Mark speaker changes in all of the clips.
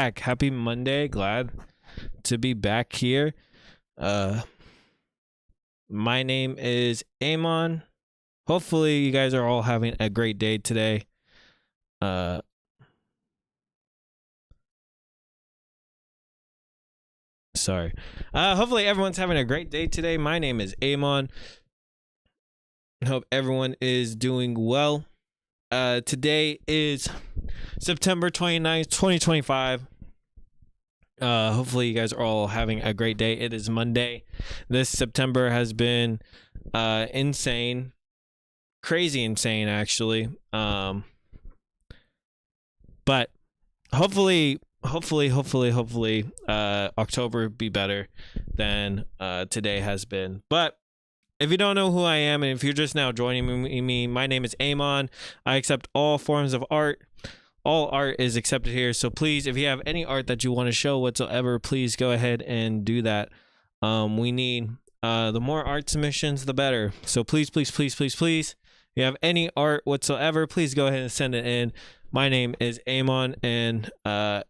Speaker 1: back. Happy Monday. Glad to be back here. My name is Amon. Hopefully you guys are all having a great day today. Sorry. Hopefully everyone's having a great day today. My name is Amon. Hope everyone is doing well. Today is September 29th, 2025. Hopefully you guys are all having a great day. It is Monday. This September has been insane. Crazy insane, actually. But hopefully October be better than today has been. But if you don't know who I am, and if you're just now joining me, my name is Amon. I accept all forms of art. All art is accepted here. So please, if you have any art that you want to show whatsoever, please go ahead and do that. We need the more art submissions, the better. So please, if you have any art whatsoever, please go ahead and send it in. My name is Amon, and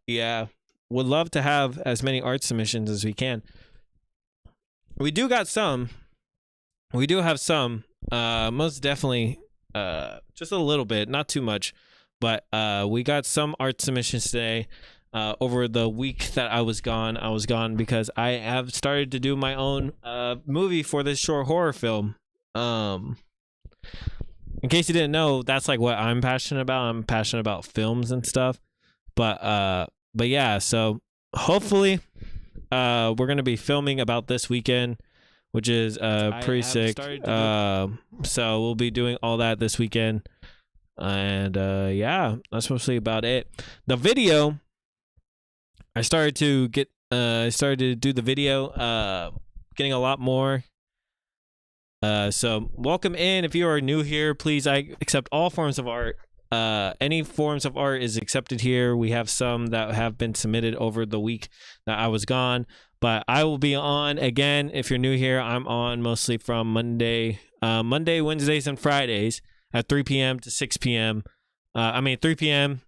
Speaker 1: yeah, would love to have as many art submissions as we can. We do have some, most definitely, just a little bit, not too much, but we got some art submissions today. Over the week that I was gone because I have started to do my own movie for this short horror film. In case you didn't know, that's like what I'm passionate about. I'm passionate about films and stuff. But yeah, so hopefully we're gonna be filming about this weekend, which is pretty sick. So we'll be doing all that this weekend. And yeah, that's mostly about it. The video, I started to do the video, getting a lot more. So welcome in. If you are new here, please, I accept all forms of art. Any forms of art is accepted here. We have some that have been submitted over the week that I was gone, but I will be on again. If you're new here, I'm on mostly from Monday, Wednesdays, and Fridays at 3 p.m. to 6 p.m. 3 p.m.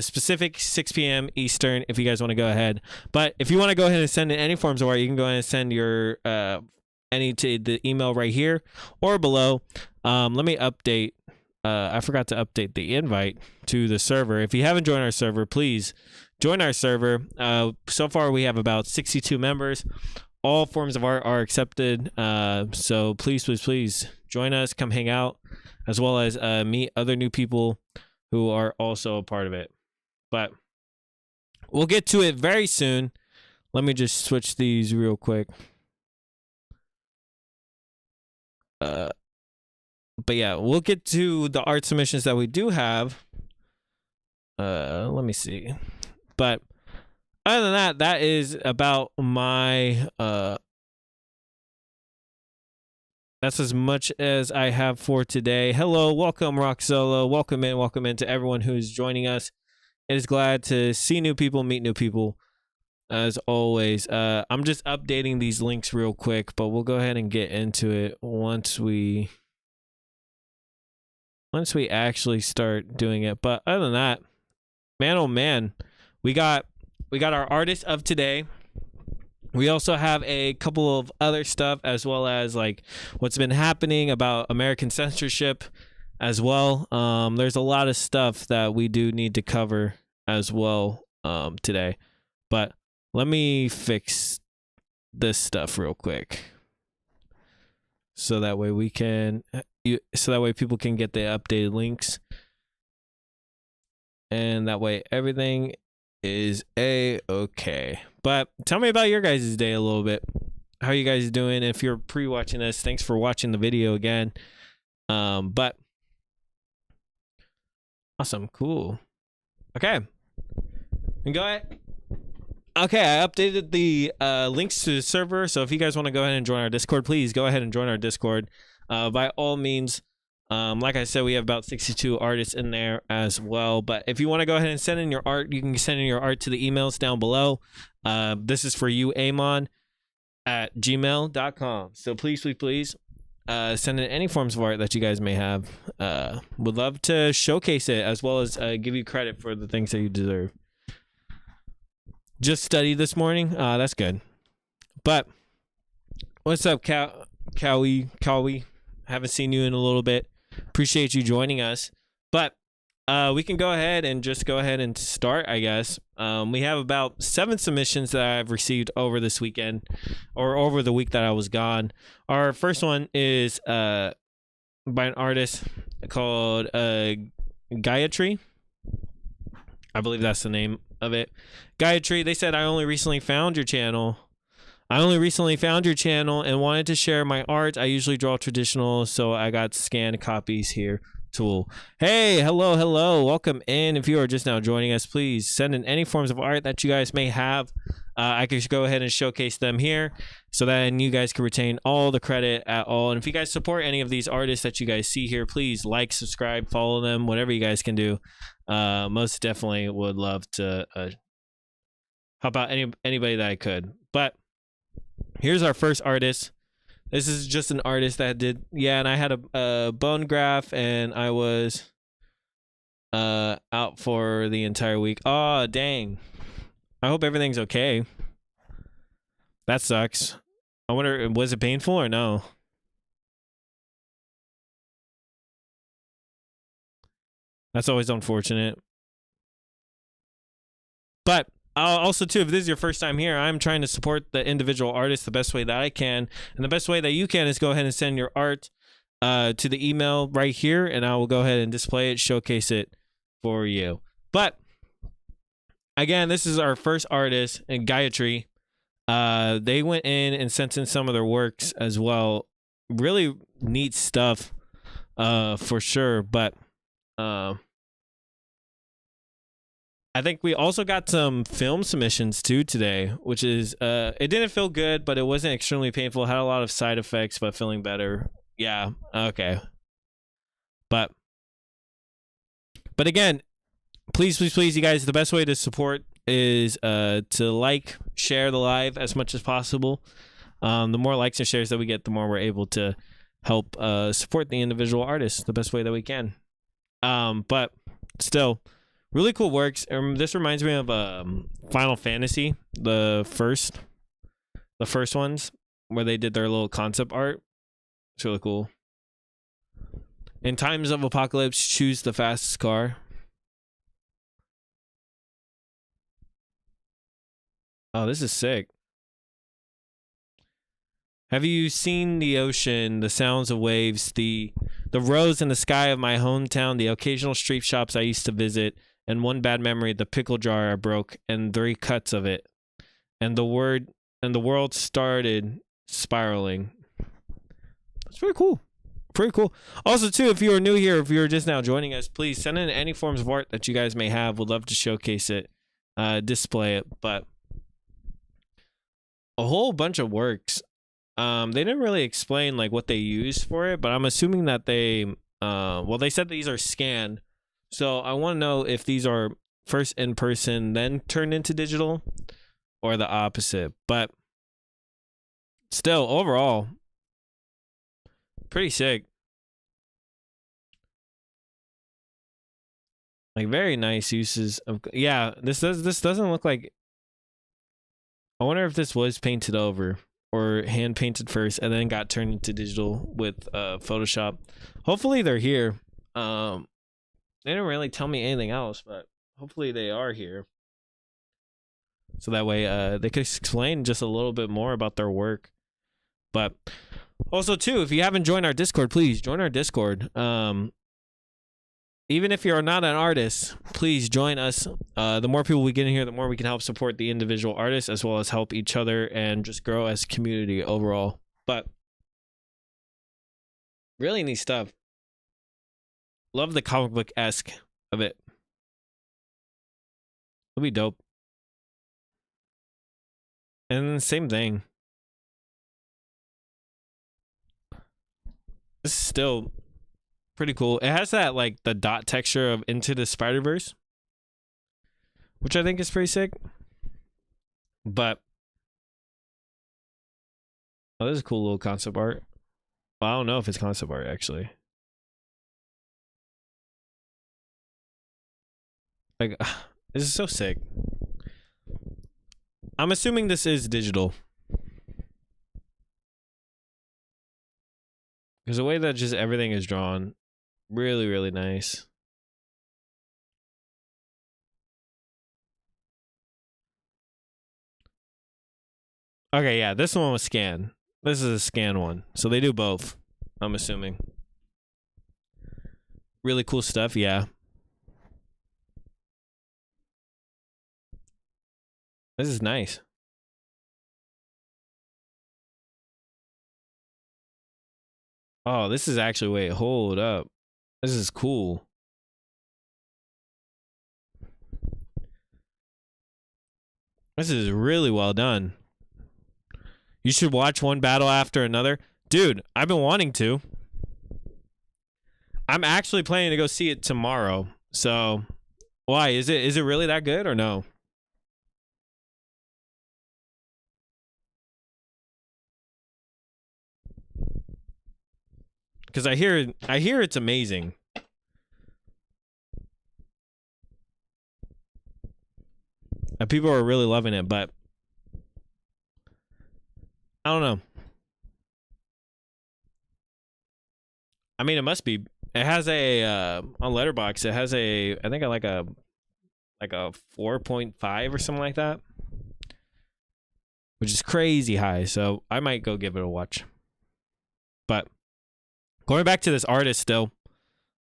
Speaker 1: Specific 6 p.m. Eastern, if you guys want to go ahead. But if you want to go ahead and send in any forms of art, you can go ahead and send your any to the email right here or below. Let me update. I forgot to update the invite to the server. If you haven't joined our server, please join our server. So far, we have about 62 members. All forms of art are accepted. So please join us. Come hang out, as well as meet other new people who are also a part of it. But we'll get to it very soon. Let me just switch these real quick. But yeah, we'll get to the art submissions that we do have. Let me see. But other than that, that is about my that's as much as I have for today. Hello, welcome Rock Solo. Welcome in to everyone who's joining us. It is glad to see new people, meet new people. As always, I'm just updating these links real quick, but we'll go ahead and get into it once we actually start doing it. But other than that, man, oh man, we got our artist of today. We also have a couple of other stuff, as well as like what's been happening about American censorship as well. There's a lot of stuff that we do need to cover as well today. But let me fix this stuff real quick, so that way we can, so that way people can get the updated links, and that way everything is okay. But tell me about your guys' day a little bit. How you guys doing? If you're pre-watching this, thanks for watching the video again. But awesome, cool. Okay, and go ahead. Okay, I updated the links to the server, so if you guys want to go ahead and join our Discord, please go ahead and join our Discord. By all means, like I said, we have about 62 artists in there as well. But if you want to go ahead and send in your art, you can send in your art to the emails down below. This is for you, Amon, at gmail.com. So please send in any forms of art that you guys may have. Would love to showcase it, as well as give you credit for the things that you deserve. Just studied this morning. That's good. But what's up, Cowie? Haven't seen you in a little bit. Appreciate you joining us. But we can go ahead and start, I guess. We have about 7 submissions that I've received over this weekend, or over the week that I was gone. Our first one is by an artist called Gayatri. I believe that's the name of it. Gayatri, they said, I only recently found your channel and wanted to share my art. I usually draw traditional, so I got scanned copies here. Tool. Hey, hello. Welcome in. If you are just now joining us, please send in any forms of art that you guys may have. I could go ahead and showcase them here so that you guys can retain all the credit at all. And if you guys support any of these artists that you guys see here, please like, subscribe, follow them, whatever you guys can do. Most definitely would love to help out anybody that I could. But here's our first artist. This is just an artist that did, and I had a bone graft, and I was out for the entire week. Oh, dang. I hope everything's okay. That sucks. I wonder, was it painful or no? That's always unfortunate. But also, too, if this is your first time here, I'm trying to support the individual artist the best way that I can. And the best way that you can is go ahead and send your art to the email right here, and I will go ahead and display it, showcase it for you. But again, this is our first artist, and Gayatri. They went in and sent in some of their works as well. Really neat stuff, for sure. But I think we also got some film submissions too today, which is it didn't feel good, but it wasn't extremely painful. It had a lot of side effects, but feeling better. Yeah, okay. But again, please, you guys, the best way to support is to like, share the live as much as possible. The more likes and shares that we get, the more we're able to help support the individual artists the best way that we can. But still, really cool works. This reminds me of Final Fantasy, the first ones, where they did their little concept art. It's really cool. In times of apocalypse, choose the fastest car. Oh, this is sick. Have you seen the ocean, the sounds of waves, the roads in the sky of my hometown, the occasional street shops I used to visit, and one bad memory, the pickle jar I broke, and 3 cuts of it, and the world started spiraling. That's pretty cool. Pretty cool. Also, too, if you are new here, if you're just now joining us, please send in any forms of art that you guys may have. We'd love to showcase it, display it. But a whole bunch of works. They didn't really explain like what they used for it, but I'm assuming that they they said these are scanned. So I want to know if these are first in person, then turned into digital, or the opposite. But still, overall, pretty sick. Like, very nice uses of. Yeah, this doesn't look like. I wonder if this was painted over or hand painted first and then got turned into digital with Photoshop. Hopefully they're here. They didn't really tell me anything else, but hopefully they are here. So that way they could explain just a little bit more about their work. But also, too, if you haven't joined our Discord, please join our Discord. Even if you're not an artist, please join us. The more people we get in here, the more we can help support the individual artists as well as help each other and just grow as a community overall. But really neat stuff. Love the comic book-esque of it. It'll be dope. And same thing. This is still pretty cool. It has that like the dot texture of Into the Spider-Verse, which I think is pretty sick. But this is a cool little concept art. Well, I don't know if it's concept art actually. Like, this is so sick. I'm assuming this is digital. Because the way that just everything is drawn, really, really nice. Okay, yeah, this one was scan. This is a scan one. So they do both, I'm assuming. Really cool stuff, yeah. This is nice. Oh, this is actually, wait, hold up. This is cool. This is really well done. You should watch one battle after another. Dude, I've been wanting to. I'm actually planning to go see it tomorrow. So, why? Is it really that good or no? Because I hear it's amazing. And people are really loving it, but I don't know. I mean, it must be. It has a on Letterboxd. It has a, I think, like a 4.5 or something like that, which is crazy high. So I might go give it a watch. But going back to this artist still,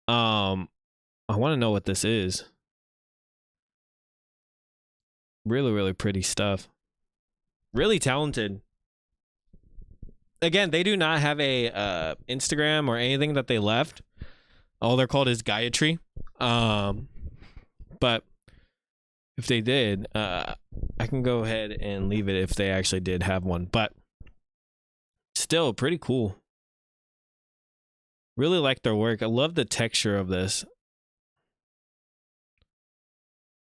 Speaker 1: I want to know what this is. Really, really pretty stuff. Really talented. Again, they do not have a Instagram or anything that they left. All they're called is Gayatri. But if they did, I can go ahead and leave it if they actually did have one. But still, pretty cool. Really like their work. I love the texture of this.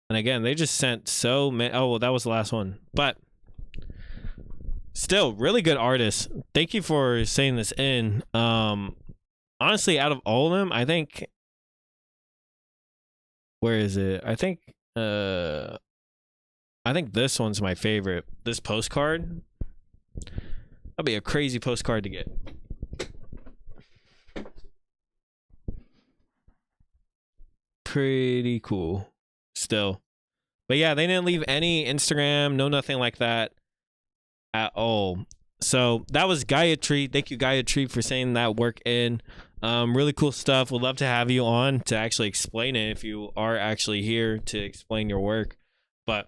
Speaker 1: And again, they just sent so many. Oh, well, that was the last one. But still, really good artists. Thank you for saying this in. Honestly, out of all of them, I think, where is it? I think this one's my favorite. This postcard. That'll be a crazy postcard to get. Pretty cool still. But yeah, they didn't leave any Instagram, no nothing like that at all. So that was Gayatri. Thank you, Gayatri, for saying that work in. Really cool stuff. Would love to have you on to actually explain it if you are actually here to explain your work. But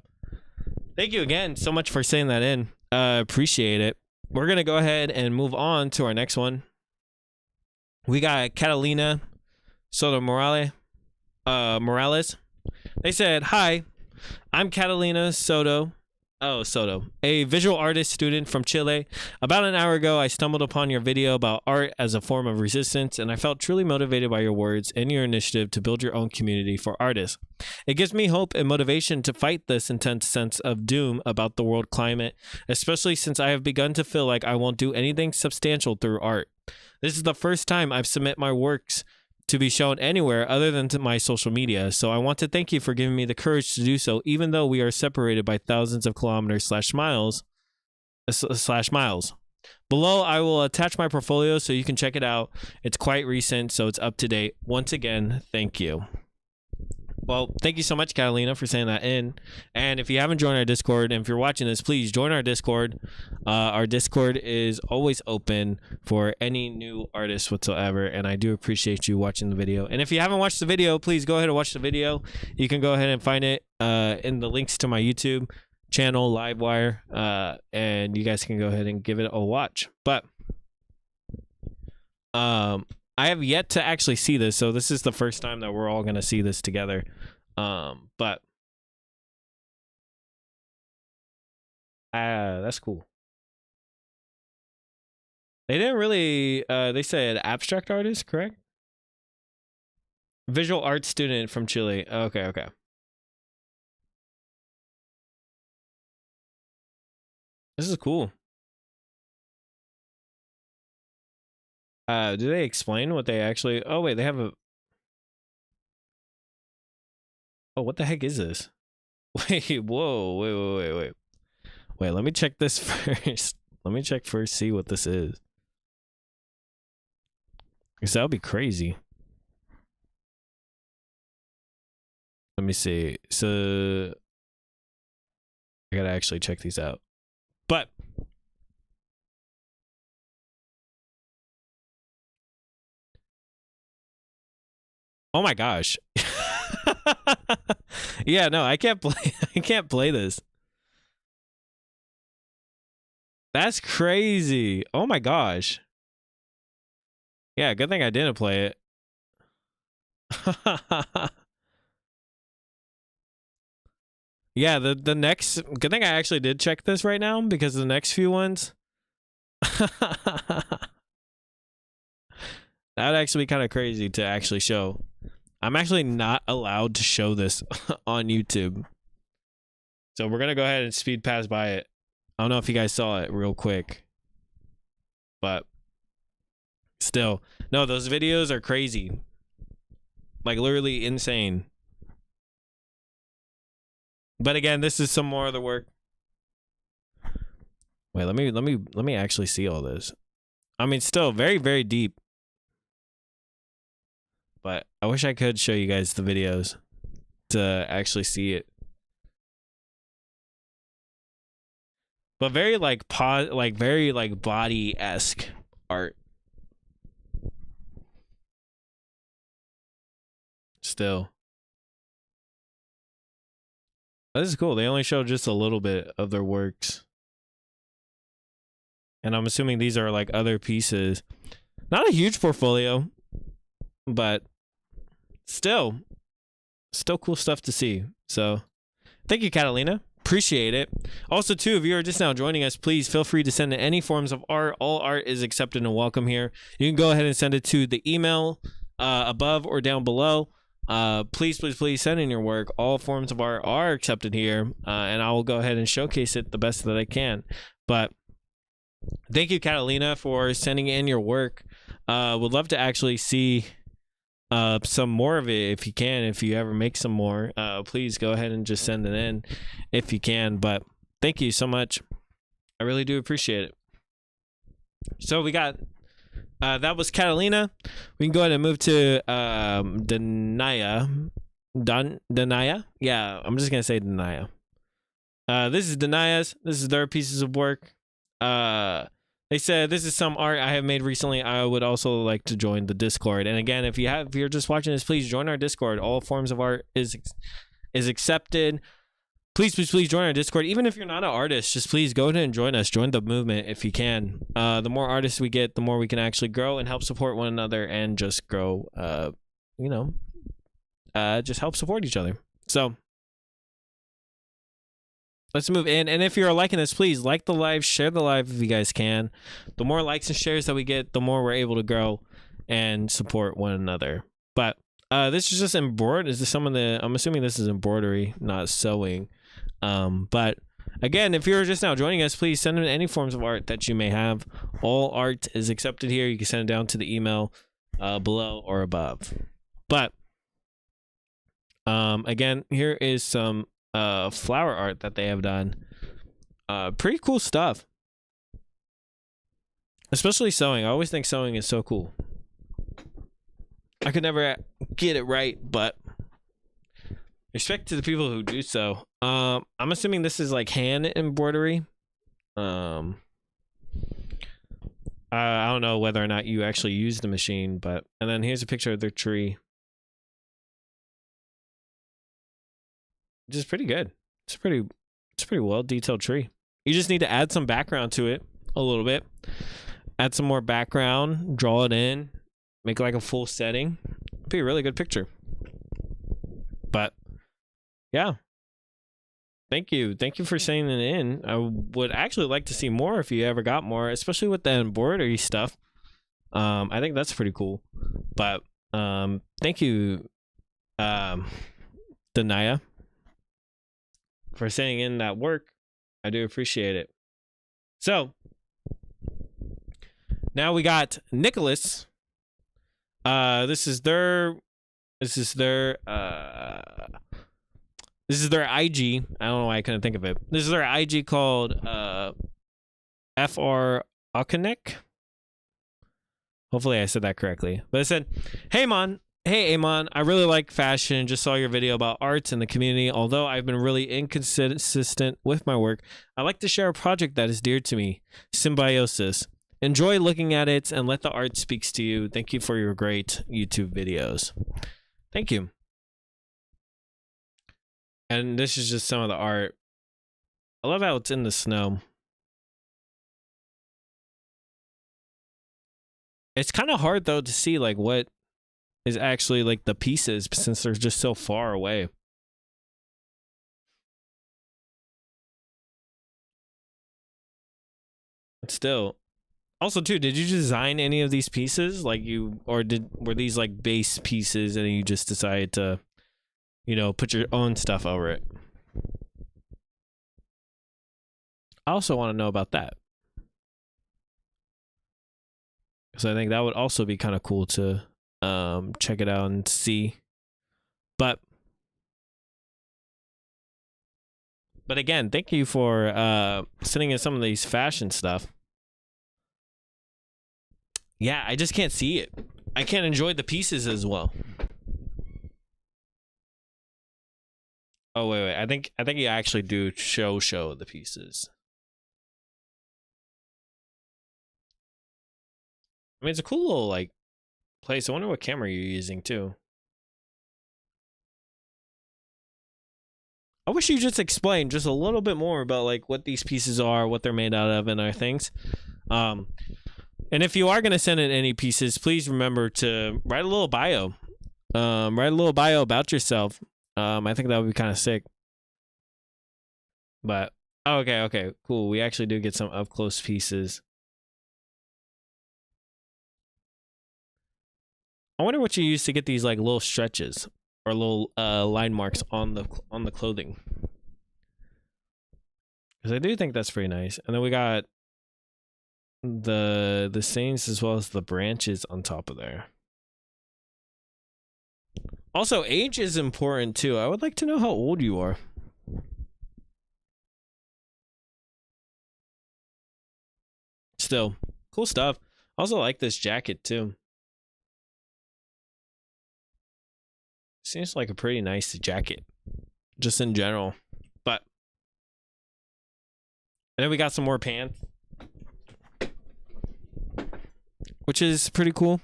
Speaker 1: thank you again so much for saying that in. Appreciate it. We're going to go ahead and move on to our next one. We got Catalina Soto Morales. They said, "Hi, I'm Catalina Soto. Oh, Soto, a visual artist student from Chile. About an hour ago, I stumbled upon your video about art as a form of resistance, and I felt truly motivated by your words and your initiative to build your own community for artists. It gives me hope and motivation to fight this intense sense of doom about the world climate, especially since I have begun to feel like I won't do anything substantial through art. This is the first time I've submitted my works to be shown anywhere other than to my social media. So I want to thank you for giving me the courage to do so, even though we are separated by thousands of kilometers / miles. Below, I will attach my portfolio so you can check it out. It's quite recent, so it's up to date. Once again, thank you." Well, thank you so much, Catalina, for saying that in. And if you haven't joined our Discord, and if you're watching this, please join our Discord. Our Discord is always open for any new artists whatsoever, and I do appreciate you watching the video. And if you haven't watched the video, please go ahead and watch the video. You can go ahead and find it in the links to my YouTube channel, Livewire, and you guys can go ahead and give it a watch. But I have yet to actually see this, so this is the first time that we're all going to see this together. But that's cool. They didn't really, they said abstract artist, correct? Visual arts student from Chile. Okay. This is cool. Do they explain what they actually... Oh, wait, they have a... Oh, what the heck is this? Wait, whoa, wait. Wait, let me check this first. Let me check first, see what this is. Because that would be crazy. Let me see. So I gotta actually check these out. But oh my gosh. Yeah, no, I can't play. I can't play this. That's crazy. Oh my gosh. Yeah, good thing I didn't play it. Yeah, the next good thing I actually did check this right now, because the next few ones that'd actually be kind of crazy to actually show. I'm actually not allowed to show this on YouTube. So we're gonna go ahead and speed pass by it. I don't know if you guys saw it real quick. But still, no, those videos are crazy. Like literally insane. But again, this is some more of the work. Wait, let me actually see all this. I mean, still very, very deep. But I wish I could show you guys the videos to actually see it. But very like very like body-esque art. Still. This is cool. They only show just a little bit of their works. And I'm assuming these are like other pieces. Not a huge portfolio, but still cool stuff to see. So thank you, Catalina. Appreciate it. Also, too, if you are just now joining us, please feel free to send in any forms of art. All art is accepted and welcome here. You can go ahead and send it to the email above or down below. Please send in your work. All forms of art are accepted here, and I will go ahead and showcase it the best that I can. But thank you, Catalina, for sending in your work. Would love to actually see some more of it if you can. If you ever make some more, please go ahead and just send it in if you can. But thank you so much. I really do appreciate it. So we got that was Catalina. We can go ahead and move to Denaya. Denaya? Yeah, I'm just gonna say Denaya. This is Denaya's. This is their pieces of work. They said this is some art I have made recently. I would also like to join the Discord. And again, if you're just watching this, please join our Discord. All forms of art is accepted. Please join our Discord. Even if you're not an artist, just please go ahead and join us. Join the movement if you can. The more artists we get, the more we can actually grow and help support one another and just grow, just help support each other. So let's move in. And if you're liking this, please like the live, share the live if you guys can. The more likes and shares that we get, the more we're able to grow and support one another. But this is just embroidered. Is this some of the? I'm assuming this is embroidery, not sewing. But again, if you're just now joining us, please send in any forms of art that you may have. All art is accepted here. You can send it down to the email below or above. But again, here is some flower art that they have done. Pretty cool stuff. Especially sewing. I always think sewing is so cool. I could never get it right, but respect to the people who do so. I'm assuming this is like hand embroidery. I don't know whether or not you actually use the machine, but and then here's a picture of their tree. Which is pretty good. It's a pretty well detailed tree. You just need to add some background to it a little bit. Add some more background, draw it in, make it like a full setting. It'd be a really good picture. But yeah. Thank you for sending it in. I would actually like to see more if you ever got more, especially with the embroidery stuff. I think that's pretty cool. But thank you, Denaya, for sending in that work. I do appreciate it. So now we got Nicholas. This is their This is their IG. I don't know why I couldn't think of it. This is their IG called FR Akanek. Hopefully I said that correctly. But it said, "Hey man, hey Amon, I really like fashion. Just saw your video about arts in the community. Although I've been really inconsistent with my work, I like to share a project that is dear to me, Symbiosis. Enjoy looking at it and let the art speaks to you. Thank you for your great YouTube videos." Thank you. And this is just some of the art. I love how it's in the snow. It's kind of hard though to see like what is actually like the pieces since they're just so far away. But still. Also too, did you design any of these pieces? Like were these like base pieces and you just decided to, you know, put your own stuff over it? I also want to know about that. Because I think that would also be kind of cool to check it out and see. But again, thank you for sending in some of these fashion stuff. Yeah, I just can't see it. I can't enjoy the pieces as well. Oh wait. I think you actually do show the pieces. I mean, it's a cool little like place. I wonder what camera you're using too. I wish you just explained just a little bit more about like what these pieces are, what they're made out of, and other things. And if you are gonna send in any pieces, please remember to write a little bio. Write a little bio about yourself. I think that would be kind of sick. But okay, cool. We actually do get some up close pieces. I wonder what you use to get these like little stretches or little line marks on the clothing. Because I do think that's pretty nice. And then we got the saints as well as the branches on top of there. Also, age is important too. I would like to know how old you are. Still, cool stuff. I also like this jacket too. Seems like a pretty nice jacket, just in general. But, and then we got some more pants, which is pretty cool.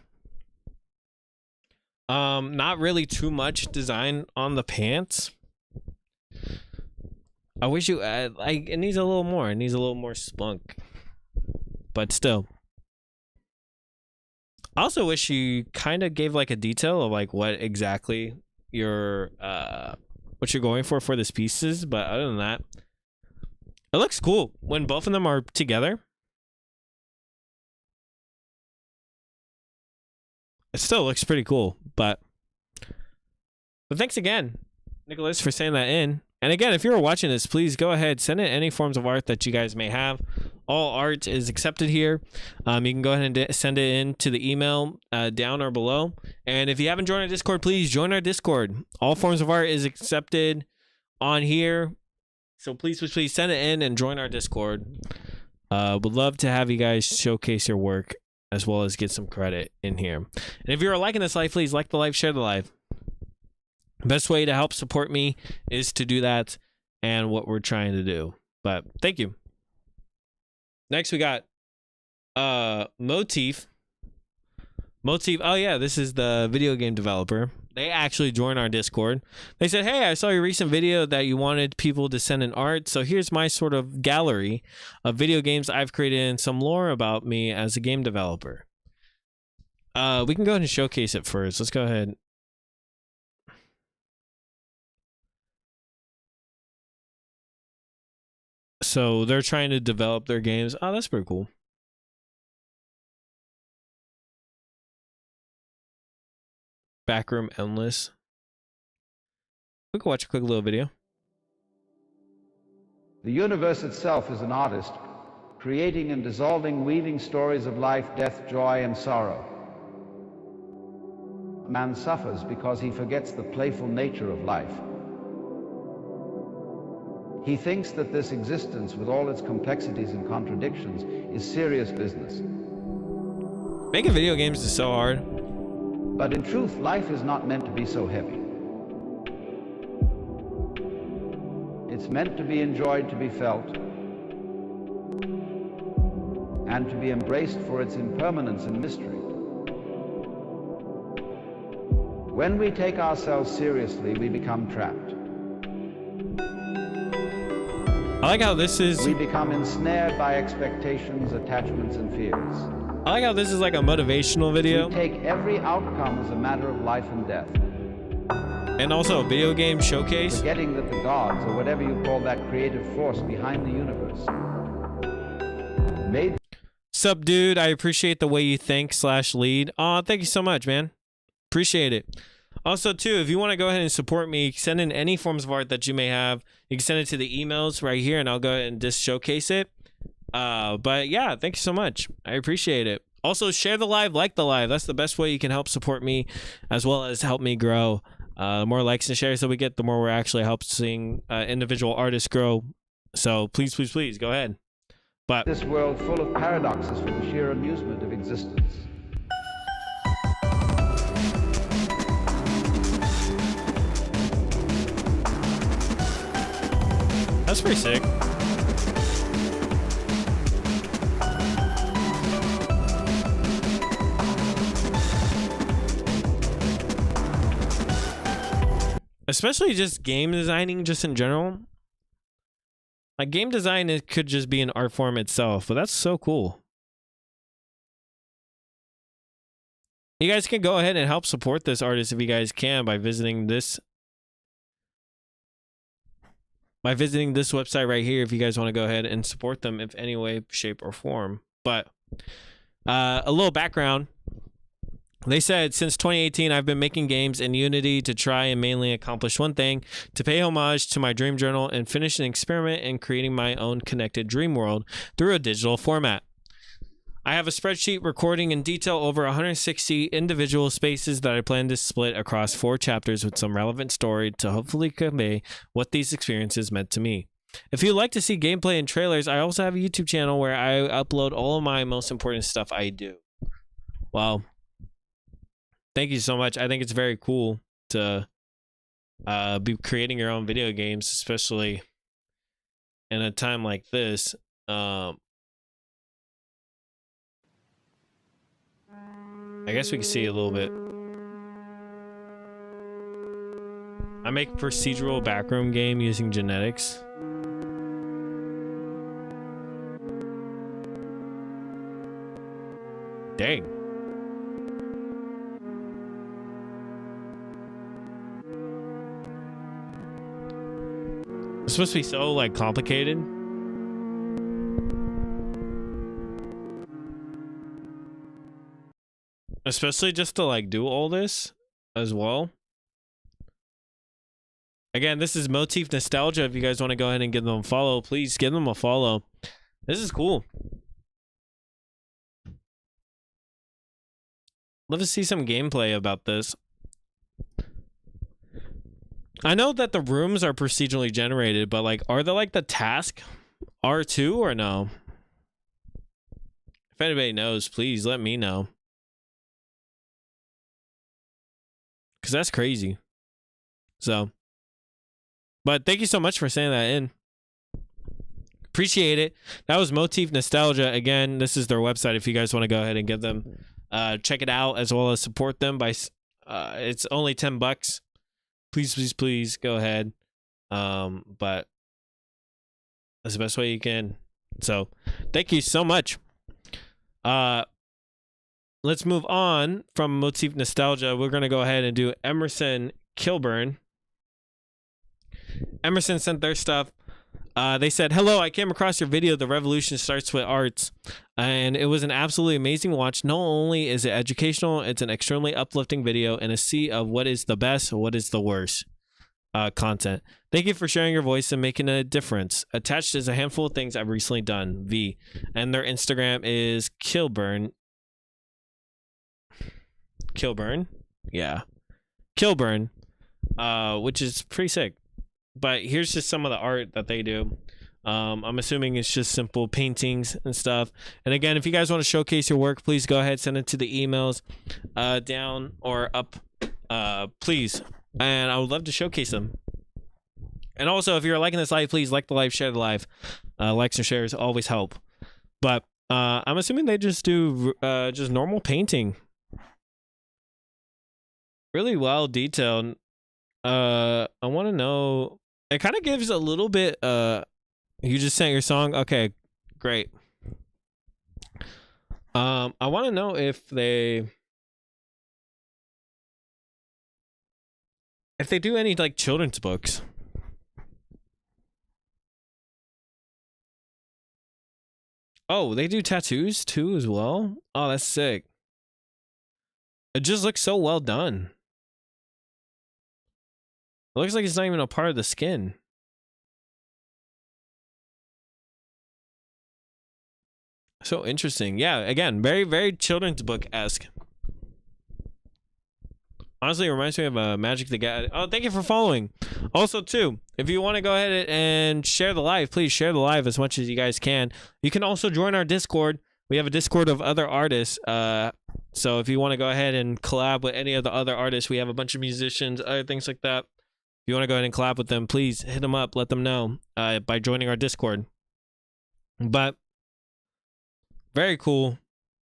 Speaker 1: Not really too much design on the pants. I wish you like it needs a little more. It needs a little more spunk. But still. I also wish you kind of gave like a detail of like what exactly you're what you're going for this pieces, but other than that, it looks cool when both of them are together. It still looks pretty cool, but thanks again, Nicholas, for sending that in. And again, if you're watching this, please go ahead, send in any forms of art that you guys may have. All art is accepted here. You can go ahead and send it in to the email down or below. And if you haven't joined our Discord, please join our Discord. All forms of art is accepted on here. So please send it in and join our Discord. Would love to have you guys showcase your work as well as get some credit in here. And if you're liking this live, please like the live, share the live. Best way to help support me is to do that and what we're trying to do. But thank you. Next we got Motif. Oh yeah, this is the video game developer. They actually joined our Discord. They said, "Hey, I saw your recent video that you wanted people to send in art. So here's my sort of gallery of video games I've created and some lore about me as a game developer." We can go ahead and showcase it first. Let's go ahead. So they're trying to develop their games. Oh, that's pretty cool. Backroom Endless. We can watch a quick little video.
Speaker 2: The universe itself is an artist, creating and dissolving, weaving stories of life, death, joy, and sorrow. Man suffers because he forgets the playful nature of life. He thinks that this existence, with all its complexities and contradictions, is serious business.
Speaker 1: Making video games is so hard.
Speaker 2: But in truth, life is not meant to be so heavy. It's meant to be enjoyed, to be felt, and to be embraced for its impermanence and mystery. When we take ourselves seriously, we become trapped.
Speaker 1: I like how this is.
Speaker 2: We become ensnared by expectations, attachments, and fears.
Speaker 1: I like how this is like a motivational video.
Speaker 2: We take every outcome as a matter of life and death.
Speaker 1: And also a video game showcase.
Speaker 2: Forgetting that the gods, or whatever you call that creative force behind the universe, made.
Speaker 1: Sup, dude? I appreciate the way you think / lead. Aw, thank you so much, man. Appreciate it. Also, too, if you want to go ahead and support me, send in any forms of art that you may have. You can send it to the emails right here, and I'll go ahead and just showcase it. But yeah, thank you so much. I appreciate it. Also, share the live, like the live. That's the best way you can help support me, as well as help me grow. The more likes and shares that we get, the more we're actually helping individual artists grow. So please, please, please, go ahead. But
Speaker 2: this world full of paradoxes for the sheer amusement of existence.
Speaker 1: that's pretty sick. Especially just game designing, just in general. Like game design, it could just be an art form itself, but that's so cool. You guys can go ahead and help support this artist if you guys can by visiting this website right here if you guys want to go ahead and support them in any way, shape, or form. But a little background. They said, since 2018, I've been making games in Unity to try and mainly accomplish one thing, to pay homage to my dream journal and finish an experiment in creating my own connected dream world through a digital format. I have a spreadsheet recording in detail over 160 individual spaces that I plan to split across 4 chapters with some relevant story to hopefully convey what these experiences meant to me. If you'd like to see gameplay and trailers, I also have a YouTube channel where I upload all of my most important stuff I do. Wow. Thank you so much. I think it's very cool to be creating your own video games, especially in a time like this. I guess we can see a little bit. I make procedural backroom game using genetics. Dang. It's supposed to be so like complicated. Especially just to like do all this as well. Again, this is Motif Nostalgia. If you guys want to go ahead and give them a follow, please give them a follow. This is cool. Love to see some gameplay about this. I know that the rooms are procedurally generated, but like, are they like the task R2 or no? If anybody knows, please let me know. Because that's crazy. So, but thank you so much for saying that in. Appreciate it. That was Motif Nostalgia. Again, this is their website if you guys want to go ahead and give them, check it out, as well as support them by, it's only $10. Please, please, please go ahead. But that's the best way you can. So thank you so much. Let's move on from Motif Nostalgia. We're going to go ahead and do Emerson Kilburn. Emerson sent their stuff. They said, hello, I came across your video, The Revolution Starts with Arts, and it was an absolutely amazing watch. Not only is it educational, it's an extremely uplifting video and a sea of what is the best, what is the worst content. Thank you for sharing your voice and making a difference. Attached is a handful of things I've recently done, V. And their Instagram is Kilburn. Kilburn? Yeah. Kilburn, which is pretty sick. but here's just some of the art that they do. I'm assuming it's just simple paintings and stuff. And again, if you guys want to showcase your work, please go ahead, send it to the emails down or up, please. And I would love to showcase them. And also, if you're liking this live, please like the live, share the live. Likes and shares always help. But I'm assuming they just do just normal painting. Really well detailed. I want to know. It kind of gives a little bit. You just sent your song. Okay, great. I want to know if they do any like children's books. Oh, they do tattoos too as well. Oh, that's sick. It just looks so well done. It looks like it's not even a part of the skin. So interesting. Yeah, again, very, very children's book-esque. Honestly, it reminds me of Magic the Gathering. Oh, thank you for following. Also, too, if you want to go ahead and share the live, please share the live as much as you guys can. You can also join our Discord. We have a Discord of other artists. So if you want to go ahead and collab with any of the other artists, we have a bunch of musicians, other things like that. If you want to go ahead and collab with them, please hit them up. Let them know by joining our Discord. But very cool.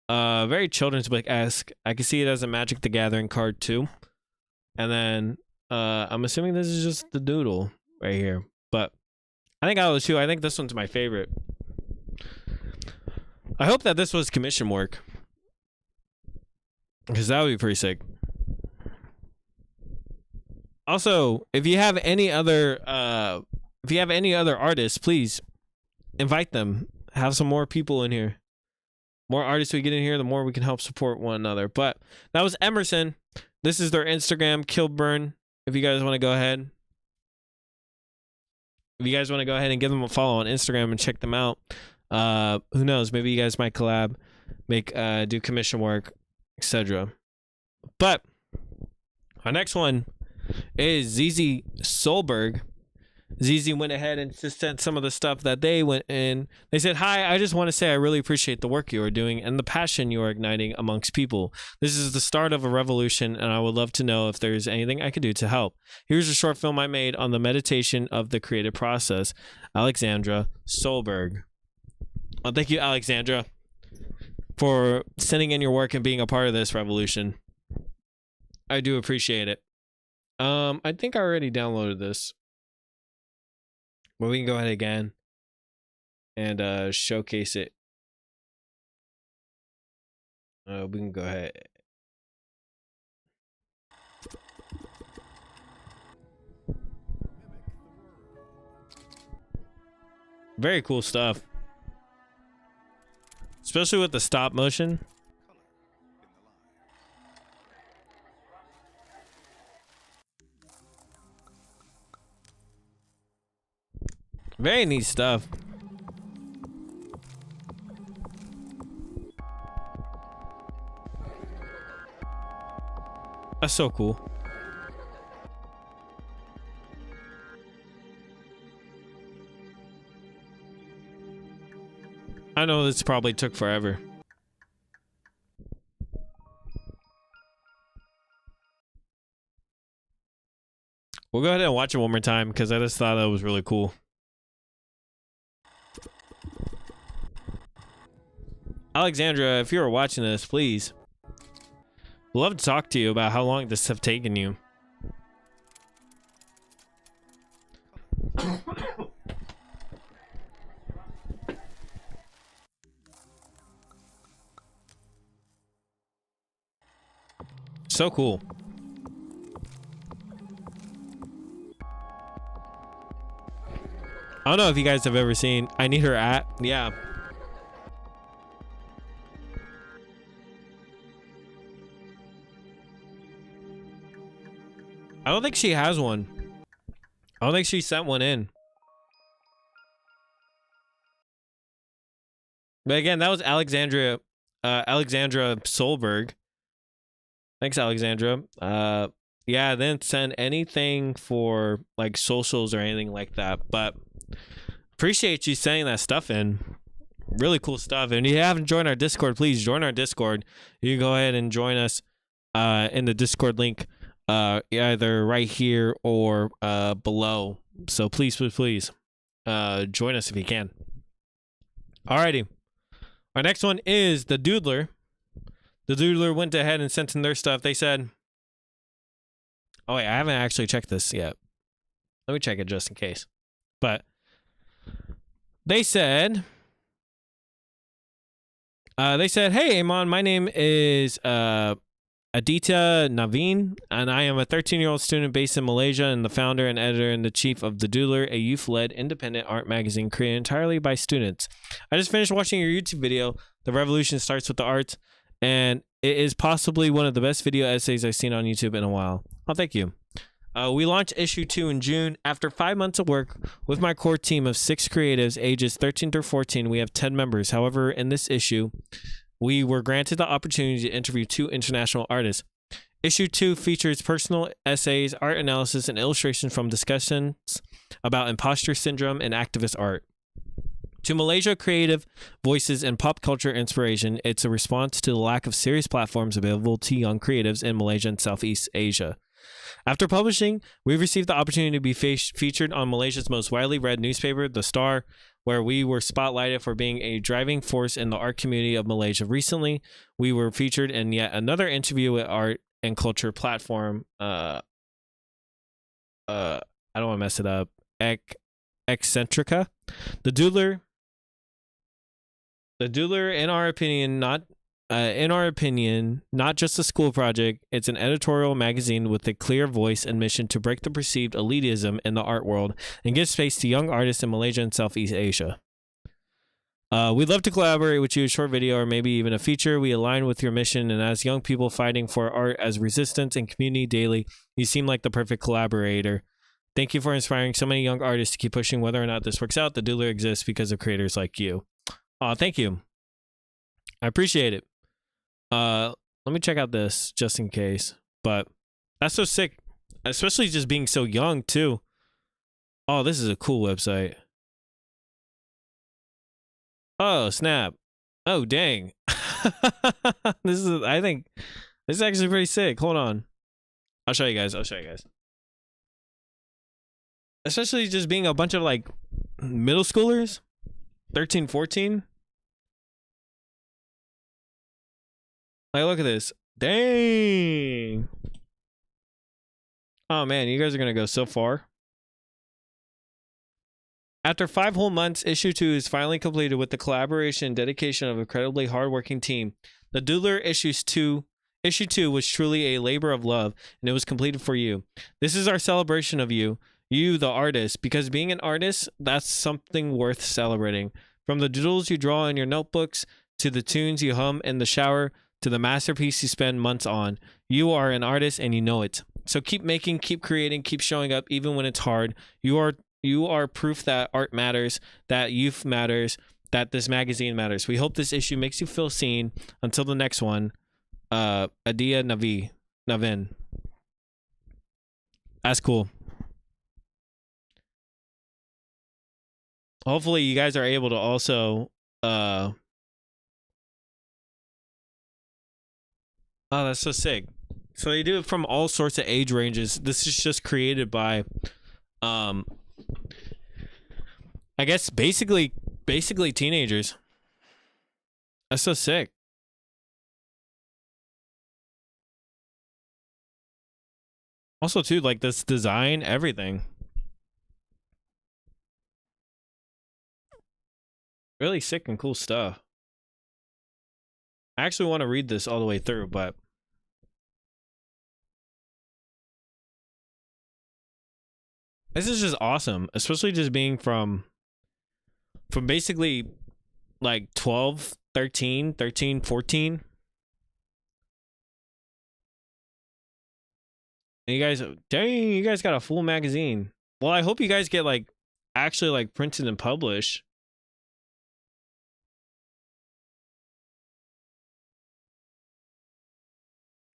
Speaker 1: Very children's book-esque. I can see it as a Magic the Gathering card too. And then I'm assuming this is just the doodle right here. But I think I was too. I think this one's my favorite. I hope that this was commission work, because that would be pretty sick. Also, if you have any other artists, please invite them. Have some more people in here. More artists we get in here, the more we can help support one another. But that was Emerson. This is their Instagram, Kilburn. If you guys want to go ahead. If you guys want to go ahead and give them a follow on Instagram and check them out. Who knows? Maybe you guys might collab, do commission work, etc. But our next one is ZZ Solberg. ZZ went ahead and just sent some of the stuff that they went in. They said, "Hi, I just want to say I really appreciate the work you are doing and the passion you are igniting amongst people. This is the start of a revolution, and I would love to know if there's anything I could do to help. Here's a short film I made on the meditation of the creative process. Alexandra Solberg." Well, thank you, Alexandra, for sending in your work and being a part of this revolution. I do appreciate it. I think I already downloaded this. But we can go ahead again and showcase it. We can go ahead. Very cool stuff. Especially with the stop motion. Very neat stuff. That's so cool. I know this probably took forever. We'll go ahead and watch it one more time because I just thought that was really cool. Alexandra, if you were watching this, please. I'd love to talk to you about how long this have taken you. So cool. I don't know if you guys have ever seen I Need Her At. Yeah. I don't think she has one. I don't think she sent one in. But again, that was Alexandra Solberg. Thanks, Alexandra. Yeah, they didn't send anything for like socials or anything like that. But appreciate you sending that stuff in. Really cool stuff. And if you haven't joined our Discord, please join our Discord. You can go ahead and join us in the Discord link either right here or below. So please join us if you can. Alrighty. Our next one is the Doodler. The Doodler went ahead and sent in their stuff. They said, oh wait, I haven't actually checked this yet. Let me check it just in case. But they said, hey, Amon, my name is Aditya Naveen, and I am a 13-year-old student based in Malaysia and the founder and editor-in-chief of The Doodler, a youth-led independent art magazine created entirely by students. I just finished watching your YouTube video, The Revolution Starts with the Art, and it is possibly one of the best video essays I've seen on YouTube in a while. Oh, thank you. We launched issue 2 in June. After 5 months of work with my core team of 6 creatives, ages 13 through 14, we have 10 members. However, in this issue, we were granted the opportunity to interview 2 international artists. Issue 2 features personal essays, art analysis, and illustrations from discussions about imposter syndrome and activist art. To Malaysia creative voices and pop culture inspiration, it's a response to the lack of serious platforms available to young creatives in Malaysia and Southeast Asia. After publishing, we've received the opportunity to be featured on Malaysia's most widely read newspaper, The Star, where we were spotlighted for being a driving force in the art community of Malaysia. Recently, we were featured in yet another interview with art and culture platform. I don't want to mess it up. Eccentrica. The Doodler, in our opinion, not just a school project, it's an editorial magazine with a clear voice and mission to break the perceived elitism in the art world and give space to young artists in Malaysia and Southeast Asia. We'd love to collaborate with you, a short video or maybe even a feature. We align with your mission, and as young people fighting for art as resistance and community daily, you seem like the perfect collaborator. Thank you for inspiring so many young artists to keep pushing. Whether or not this works out, the Doodler exists because of creators like you. Thank you. I appreciate it. Let me check out this just in case. But that's so sick, especially just being so young too. Oh, this is a cool website. Oh, snap. Oh, dang. I think this is actually pretty sick. Hold on. I'll show you guys. Especially just being a bunch of like middle schoolers, 13, 14. Like, look at this. Dang. Oh, man, you guys are going to go so far. After 5 whole months, issue 2 is finally completed with the collaboration and dedication of an incredibly hardworking team. The Doodler issue 2 was truly a labor of love, and it was completed for you. This is our celebration of you, the artist, because being an artist, that's something worth celebrating. From the doodles you draw in your notebooks, to the tunes you hum in the shower, to the masterpiece you spend months on, you are an artist and you know it. So keep making, keep creating, keep showing up even when it's hard. You are proof that art matters, that youth matters, that this magazine matters. We hope this issue makes you feel seen. Until the next one, Adia Navin. That's cool. Hopefully you guys are able to also oh, that's so sick. So they do it from all sorts of age ranges. This is just created by I guess basically teenagers. That's so sick. Also too, like this design, everything. Really sick and cool stuff. I actually want to read this all the way through, but this is just awesome, especially just being from basically like 12, 13, 14. And you guys, dang, you guys got a full magazine. Well, I hope you guys get like actually like printed and published.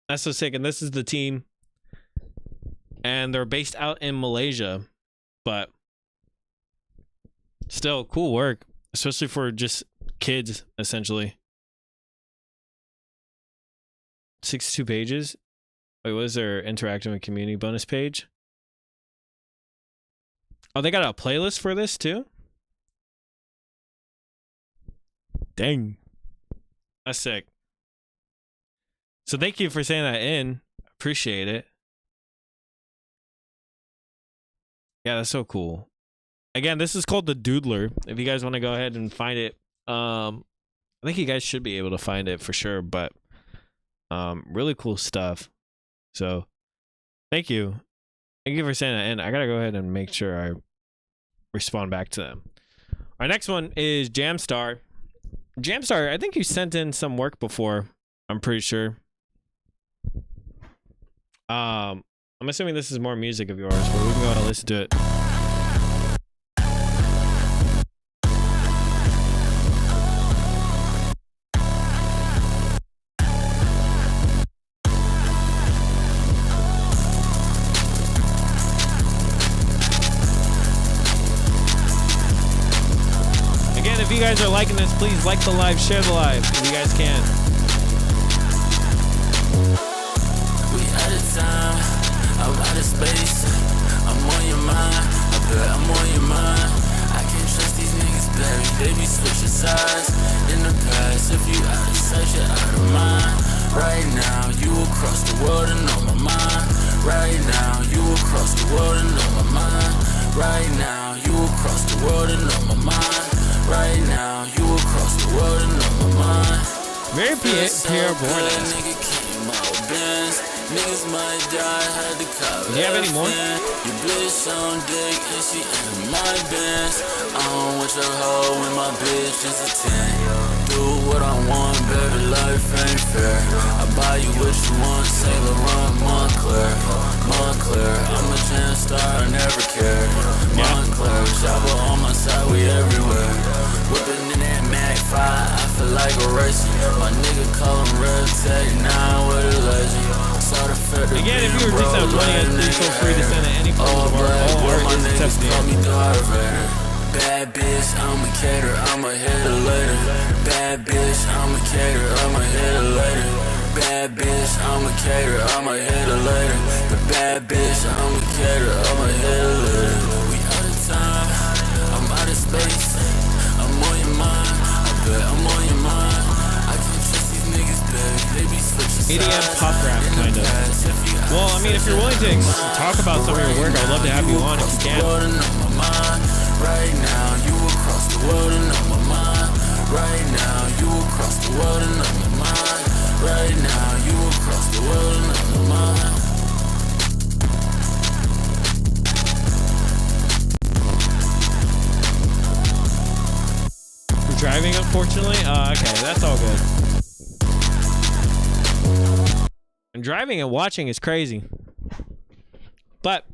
Speaker 1: That's so sick. And this is the team. and they're based out in Malaysia, but still cool work, especially for just kids, essentially. 62 pages. Wait, what is their interactive and community bonus page? Oh, they got a playlist for this too? Dang. That's sick. So thank you for saying that in. Appreciate it. Yeah, that's so cool. Again, this is called the Doodler. If you guys want to go ahead and find it, I think you guys should be able to find it for sure, but really cool stuff. So thank you. Thank you for saying that in. I gotta go ahead and make sure I respond back to them. Our next one is Jamstar. Jamstar, I think you sent in some work before. I'm pretty sure. I'm assuming this is more music of yours, but we can go ahead and listen to it. Again, if you guys are liking this, please like the live, share the live, if you guys can.
Speaker 3: We out of time, I'm out of space. I'm on your mind, I bet I'm on your mind. I can't trust these niggas, baby. They be switching sides. In the past, if you out of sight, you're out of mind. Right now, you across the world and on my mind. Right now, you across the world and on my mind. Right now, you across the world and on my mind. Right now, you across the world and on my mind.
Speaker 1: Very Pierre Bourne.
Speaker 3: Nigga came out Benz. Niggas might die, had to cover.
Speaker 1: Do you have any more?
Speaker 3: Your bitch on dick and she in my Benz. I don't want your hoe when my bitch is a 10. Do what I want, baby, life ain't fair. I buy you what you want, Saint Laurent, Montclair. Montclair, I'm a jam star, I never care. Montclair, chopper on my side, we everywhere. Whipping in that Mac 5, I feel like a racing. My nigga call him Red Tech 9 with a legend.
Speaker 1: Again, if you were just out joining us, please feel free to send in any form of art. All art is accepted here.
Speaker 3: Bad bitch, I'm a cater, I'm a hitter later. Bad bitch, I'm a cater, I'm a hitter later. Bad bitch, I'm a cater, I'm a hitter later. The bad bitch, I'm a cater, I'm a hitter later. We out of time, I'm out of space. I'm on your mind, I bet I'm on your mind. I can't trust these niggas, baby, they be switching sides.
Speaker 1: EDM pop rap, kind of. Well, I mean, if you're willing to talk about some of your work, I'd love to have you on if you can.
Speaker 3: Right now, you across the world and on my mind. Right now, you across the world and on my mind. Right now, you across the world and on my mind.
Speaker 1: We're driving, unfortunately. Okay, that's all good. And driving and watching is crazy. But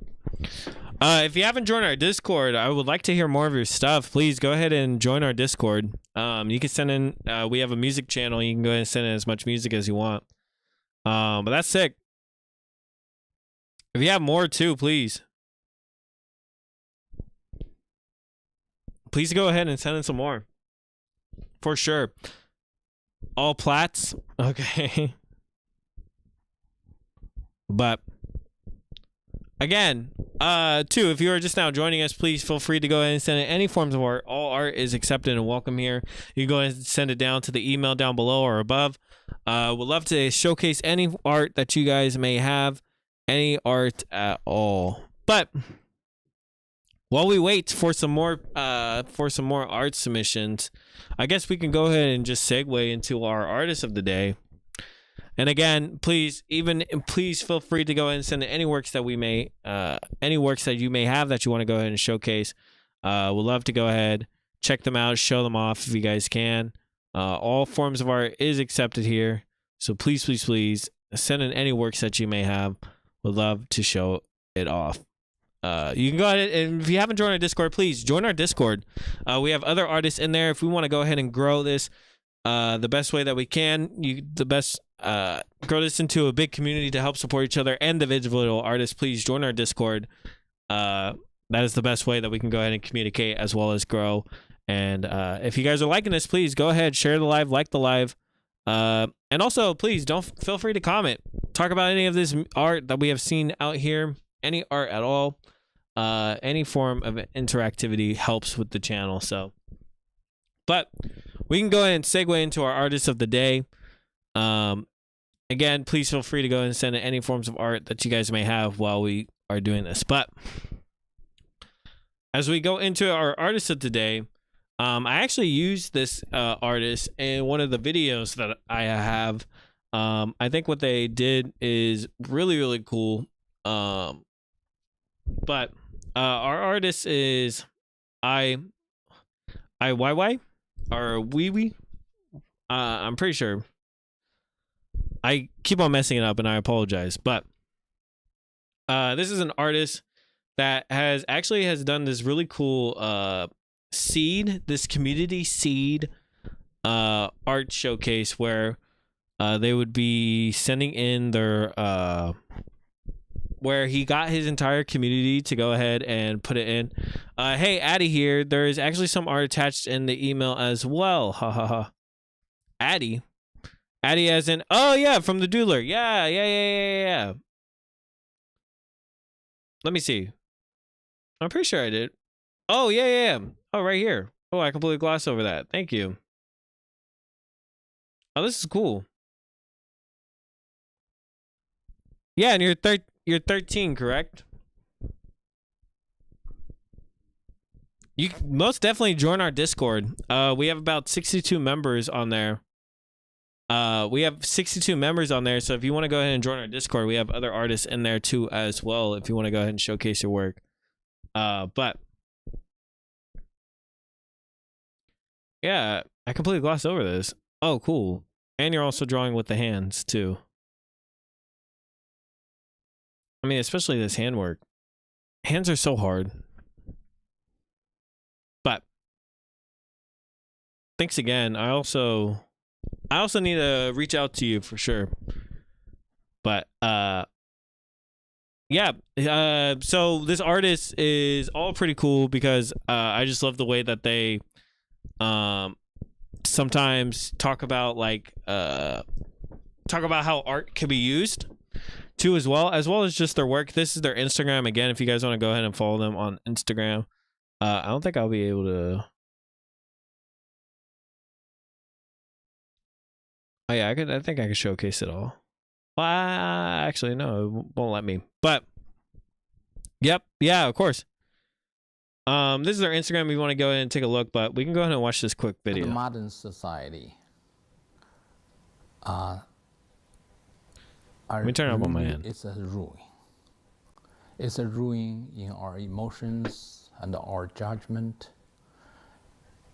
Speaker 1: if you haven't joined our Discord, I would like to hear more of your stuff. Please go ahead and join our Discord. You can send in, we have a music channel. You can go ahead and send in as much music as you want. But that's sick. If you have more too, please go ahead and send in some more. For sure. All plats. Okay. But again, too, if you are just now joining us, please feel free to go ahead and send in any forms of art. All art is accepted and welcome here. You can go ahead and send it down to the email down below or above. Would love to showcase any art that you guys may have, any art at all. But while we wait for some more art submissions, I guess we can go ahead and just segue into our artist of the day. And again, please feel free to go ahead and send in any works that you may have that you want to go ahead and showcase. We'd love to go ahead, check them out, show them off if you guys can. All forms of art is accepted here. So please send in any works that you may have. We'd love to show it off. You can go ahead, and if you haven't joined our Discord, please join our Discord. We have other artists in there. If we want to go ahead and grow this, the best way that we can. Grow this into a big community to help support each other and individual artists. Please join our Discord. That is the best way that we can go ahead and communicate as well as grow. And if you guys are liking this, please go ahead, share the live, like the live. And also, please don't feel free to comment. Talk about any of this art that we have seen out here. Any art at all. Any form of interactivity helps with the channel. So, but we can go ahead and segue into our artists of the day. Again, please feel free to go and send in any forms of art that you guys may have while we are doing this. But as we go into our artist of the day, I actually used this artist in one of the videos that I have. I think what they did is really, really cool. But our artist is WeiWei or WeiWei. I'm pretty sure. I keep on messing it up, and I apologize. But this is an artist that has done this really cool this community seed art showcase where they would be sending in their where he got his entire community to go ahead and put it in. Hey, Addy here. There is actually some art attached in the email as well. Ha ha ha. Addy as in, oh yeah, from the Doodler. Yeah. Let me see. I'm pretty sure I did. Oh yeah. Oh, right here. Oh, I completely glossed over that. Thank you. Oh, this is cool. Yeah, and you're 13, correct? You most definitely join our Discord. We have about 62 members on there. So if you want to go ahead and join our Discord, we have other artists in there too as well if you want to go ahead and showcase your work. But yeah, I completely glossed over this. Oh, cool. And you're also drawing with the hands too. I mean, especially this handwork. Hands are so hard. But thanks again. I also need to reach out to you for sure. But yeah. So this artist is all pretty cool because I just love the way that they sometimes talk about how art can be used too as well as just their work. This is their Instagram. Again, if you guys want to go ahead and follow them on Instagram. I don't think I'll be able to. Oh yeah, I think I could showcase it all. Well, actually no, it won't let me. But yep, yeah, of course. This is our Instagram. If you want to go ahead and take a look, but we can go ahead and watch this quick video.
Speaker 4: In modern society,
Speaker 1: let me turn it up on my end.
Speaker 4: It's a ruin. It's a ruin in our emotions and our judgment.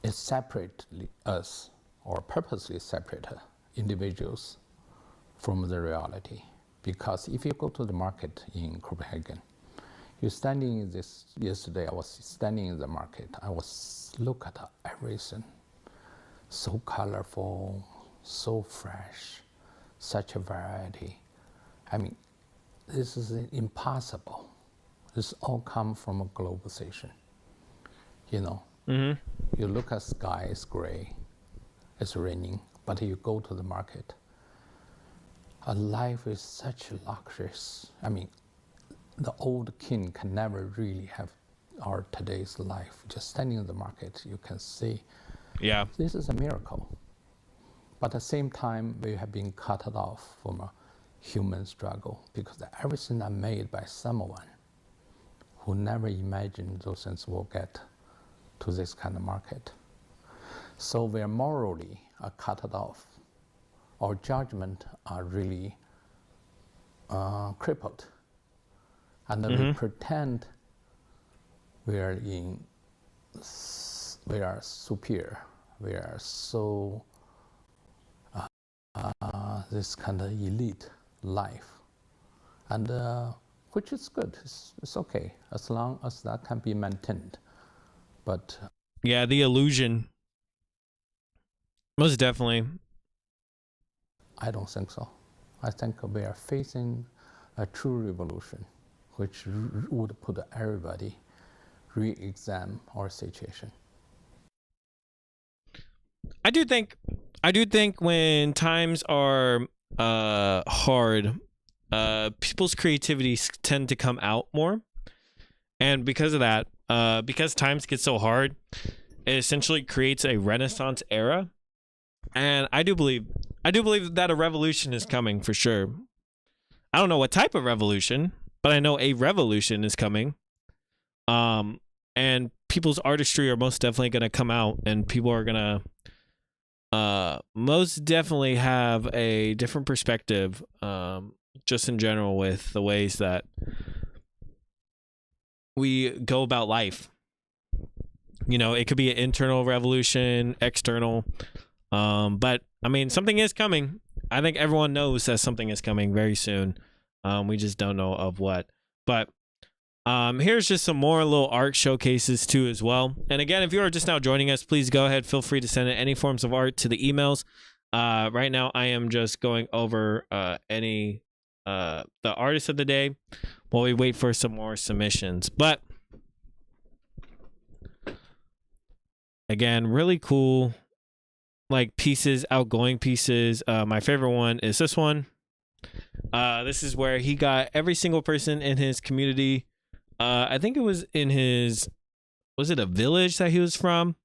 Speaker 4: It separates us, or purposely separate individuals from the reality. Because if you go to the market in Copenhagen, you're standing in this. Yesterday, I was standing in the market. I was look at everything, so colorful, so fresh, such a variety. I mean, this is impossible. This all comes from a globalization. You know, you look at sky, it's gray, it's raining, but you go to the market. A life is such luxurious. I mean, the old king can never really have our today's life. Just standing in the market, you can see.
Speaker 1: Yeah.
Speaker 4: This is a miracle. But at the same time, we have been cut off from a human struggle because everything are made by someone who never imagined those things will get to this kind of market. So we are morally cut off. Our judgment are really crippled. And then we pretend we are superior. We are so this kind of elite life, and which is good. It's okay as long as that can be maintained. But
Speaker 1: yeah, the illusion Most definitely.
Speaker 4: I don't think so. I think we are facing a true revolution, which would put everybody re-examine our situation.
Speaker 1: I do think when times are hard, people's creativities tend to come out more, and because of that, because times get so hard, it essentially creates a Renaissance era, and I do believe that a revolution is coming for sure. I don't know what type of revolution, but I know a revolution is coming. And people's artistry are most definitely going to come out, and people are going to most definitely have a different perspective, just in general, with the ways that we go about life. You know, it could be an internal revolution, external, but I mean, something is coming. I think everyone knows that something is coming very soon. We just don't know of what. But here's just some more little art showcases too as well. And again, if you are just now joining us, please go ahead, feel free to send in any forms of art to the emails. Right now I am just going over the artists of the day while we wait for some more submissions. But again, really cool like pieces, outgoing pieces. My favorite one is this one. This is where he got every single person in his community. I think it was in his, was it a village that he was from?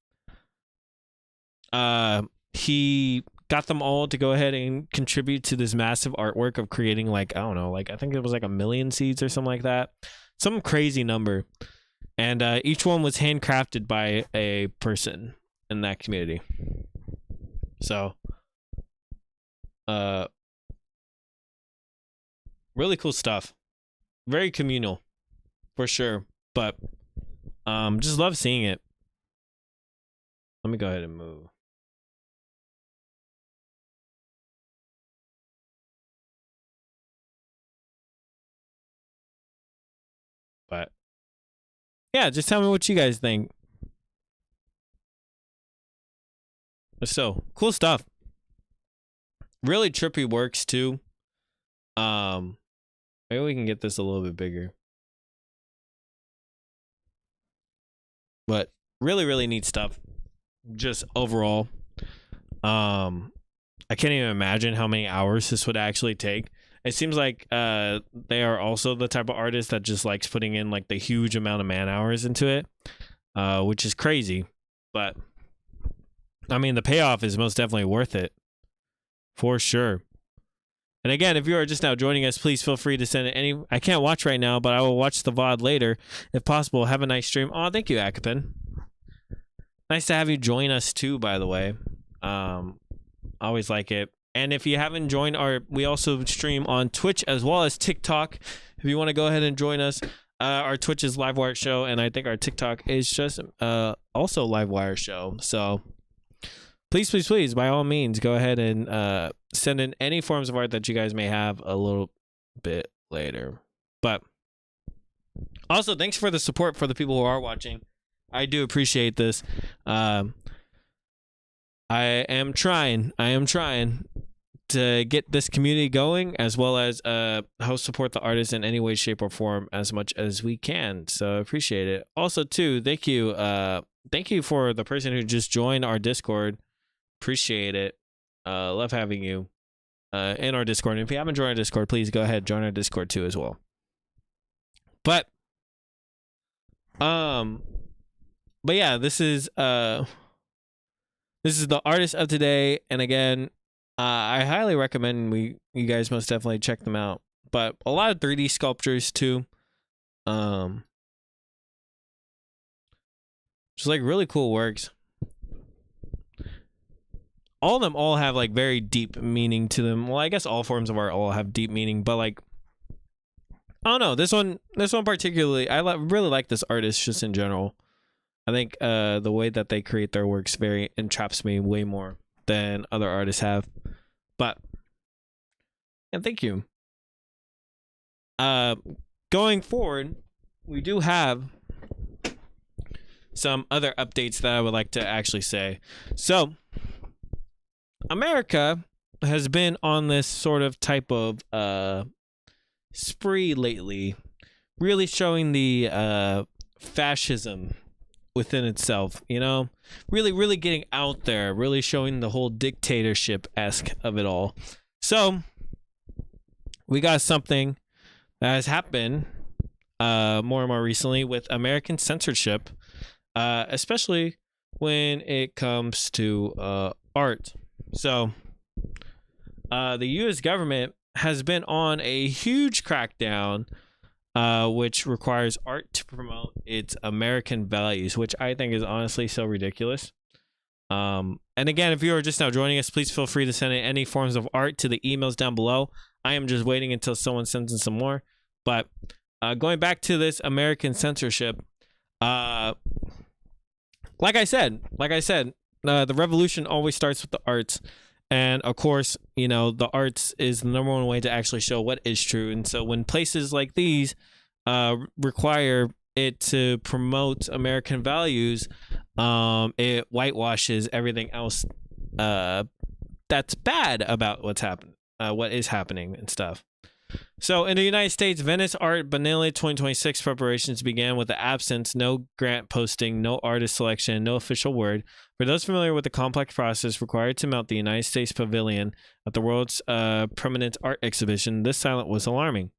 Speaker 1: He got them all to go ahead and contribute to this massive artwork of creating, like, I don't know, like I think it was like 1 million seeds or something like that. Some crazy number. And each one was handcrafted by a person in that community. So really cool stuff. Very communal for sure. But just love seeing it. Let me go ahead and move. But yeah, just tell me what you guys think. So cool stuff. Really trippy works too. Maybe we can get this a little bit bigger. But really, really neat stuff. Just overall. I can't even imagine how many hours this would actually take. It seems like they are also the type of artist that just likes putting in like the huge amount of man hours into it, which is crazy. But I mean, the payoff is most definitely worth it for sure. And again, if you are just now joining us, please feel free to send any. I can't watch right now, but I will watch the VOD later if possible. Have a nice stream. Oh, thank you, Akapin. Nice to have you join us too, by the way. Always like it. And if you haven't joined we also stream on Twitch as well as TikTok. If you want to go ahead and join us, our Twitch is Livewire Show, and I think our TikTok is just also Livewire Show. So please, please, please, by all means, go ahead and send in any forms of art that you guys may have a little bit later. But also, thanks for the support for the people who are watching. I do appreciate this. I am trying to get this community going, as well as help support the artists in any way, shape, or form as much as we can. So I appreciate it. Also, too, thank you for the person who just joined our Discord. Appreciate it. Love having you in our Discord. And if you haven't joined our Discord, please go ahead, join our Discord too as well. But yeah, this is the artist of today, and again, I highly recommend you guys most definitely check them out. But a lot of 3D sculptures too. Just like really cool works. All of them all have like very deep meaning to them. Well, I guess all forms of art all have deep meaning, but like, I don't know, this one particularly, I really like this artist just in general. I think the way that they create their works very entraps me way more than other artists have. But and thank you. Going forward, we do have some other updates that I would like to actually say. So America has been on this sort of type of spree lately, really showing the fascism within itself, you know, really getting out there, really showing the whole dictatorship-esque of it all. So we got something that has happened more and more recently with American censorship, especially when it comes to art. So the U.S. government has been on a huge crackdown, which requires art to promote its American values, which I think is honestly so ridiculous. And again, if you are just now joining us, please feel free to send in any forms of art to the emails down below. I am just waiting until someone sends in some more. But going back to this American censorship, like I said, the revolution always starts with the arts. And of course, you know, the arts is the number one way to actually show what is true. And so when places like these require it to promote American values, it whitewashes everything else that's bad about what's happened, what is happening and stuff. So in the United States, Venice Art Biennale 2026 preparations began with the absence, no grant posting, no artist selection, no official word. For those familiar with the complex process required to mount the United States Pavilion at the world's permanent art exhibition, this silence was alarming.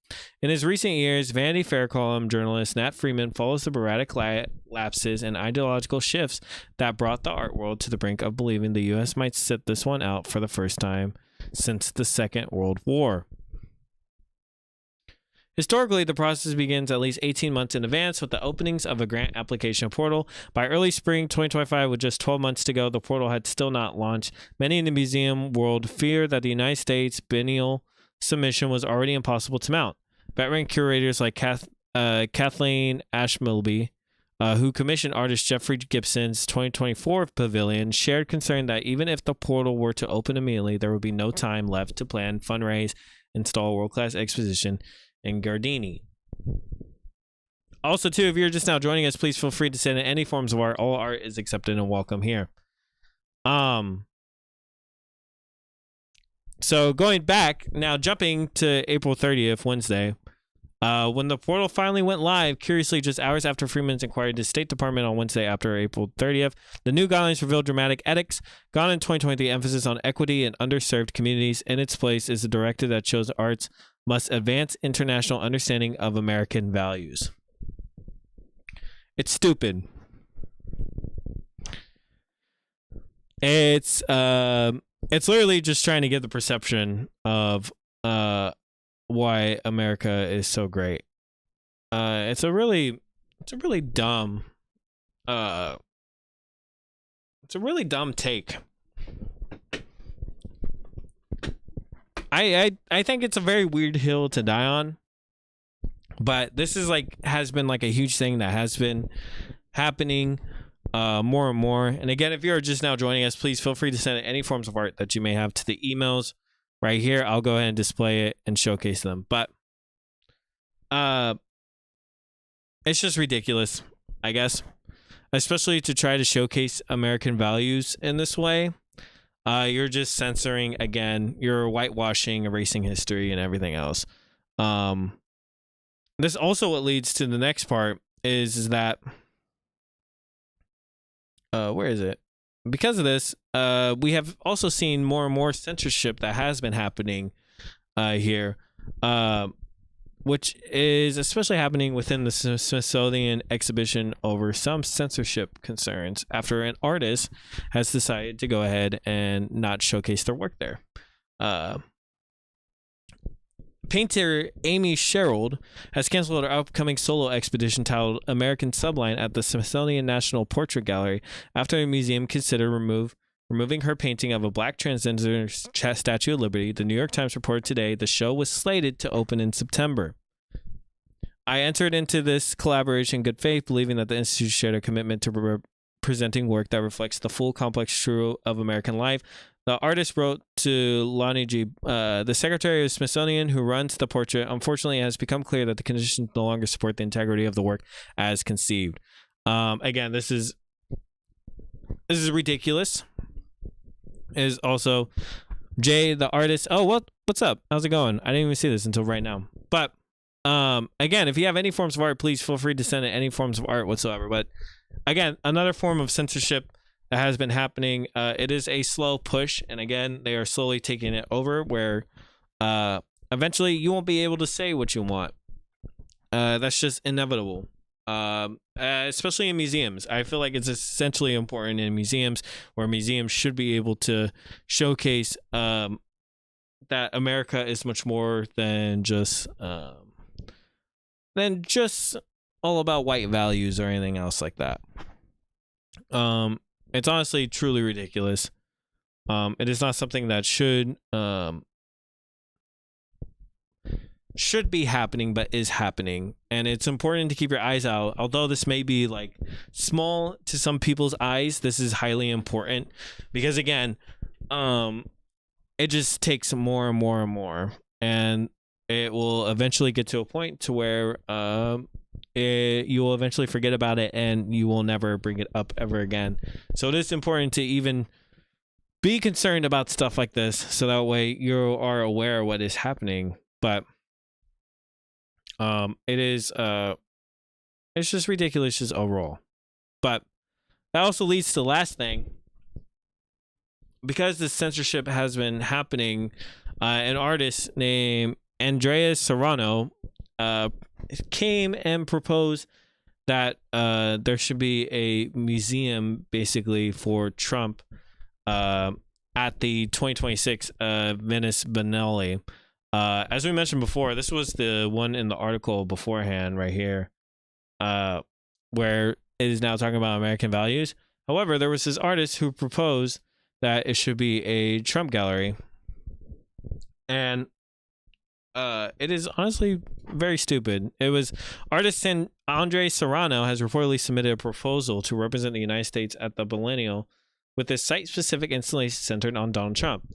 Speaker 1: In his recent years, Vanity Fair column journalist Nat Freeman follows the sporadic lapses and ideological shifts that brought the art world to the brink of believing the U.S. might sit this one out for the first time since the Second World War. Historically, the process begins at least 18 months in advance with the openings of a grant application portal. By early spring 2025, with just 12 months to go, the portal had still not launched. Many in the museum world fear that the United States biennial submission was already impossible to mount. Veteran curators like Kathleen Ashmilby, who commissioned artist Jeffrey Gibson's 2024 pavilion, shared concern that even if the portal were to open immediately, there would be no time left to plan, fundraise, install a world-class exposition in Gardini. Also, too, if you're just now joining us, please feel free to send in any forms of art. All art is accepted and welcome here. So going back now, jumping to April 30th, Wednesday, when the portal finally went live, curiously just hours after Freeman's inquiry to the State Department on Wednesday after April 30th, the new guidelines revealed dramatic edicts. Gone in 2020, the emphasis on equity and underserved communities. In its place is a directive that shows arts must advance international understanding of American values. It's stupid. It's literally just trying to get the perception of why America is so great. It's a really dumb take. I think it's a very weird hill to die on, but this is has been a huge thing that has been happening more and more. And again, if you're just now joining us, please feel free to send any forms of art that you may have to the emails right here. I'll go ahead and display it and showcase them. But it's just ridiculous, I guess, especially to try to showcase American values in this way. You're just censoring again. You're whitewashing, erasing history, and everything else. This also what leads to the next part is that where is it? Because of this, we have also seen more and more censorship that has been happening here, which is especially happening within the Smithsonian exhibition over some censorship concerns after an artist has decided to go ahead and not showcase their work there. Painter Amy Sherald has canceled her upcoming solo expedition titled American Subline at the Smithsonian National Portrait Gallery after the museum considered removing her painting of a black transgender Statue of Liberty. The New York Times reported today the show was slated to open in September. I entered into this collaboration in good faith, believing that the Institute shared a commitment to presenting work that reflects the full complex truth of American life. The artist wrote to Lonnie G., the secretary of Smithsonian who runs the portrait. Unfortunately, it has become clear that the conditions no longer support the integrity of the work as conceived. Again, this is ridiculous. is also Jay, the artist. Oh, what's up? How's it going? I didn't even see this until right now. But again, if you have any forms of art, please feel free to send it any forms of art whatsoever. But again, another form of censorship that has been happening. It is a slow push, and again, they are slowly taking it over where eventually you won't be able to say what you want. That's just inevitable. Especially in museums. I feel like it's essentially important in museums where museums should be able to showcase that America is much more than just all about white values or anything else like that. It's honestly truly ridiculous. It is not something that should be happening, but is happening, and it's important to keep your eyes out. Although this may be like small to some people's eyes, this is highly important because again, it just takes more and more and more, and it will eventually get to a point to where you will eventually forget about it and you will never bring it up ever again. So it is important to even be concerned about stuff like this, so that way you are aware of what is happening. But it is it's just ridiculous just overall. But that also leads to the last thing. Because this censorship has been happening, an artist named Andreas Serrano came and proposed that there should be a museum basically for Trump at the 2026 Venice Biennale. As we mentioned before, this was the one in the article beforehand right here, where it is now talking about American values. However, there was this artist who proposed that it should be a Trump gallery. And it is honestly very stupid. It was artist Andre Serrano has reportedly submitted a proposal to represent the United States at the Biennial with a site-specific installation centered on Donald Trump.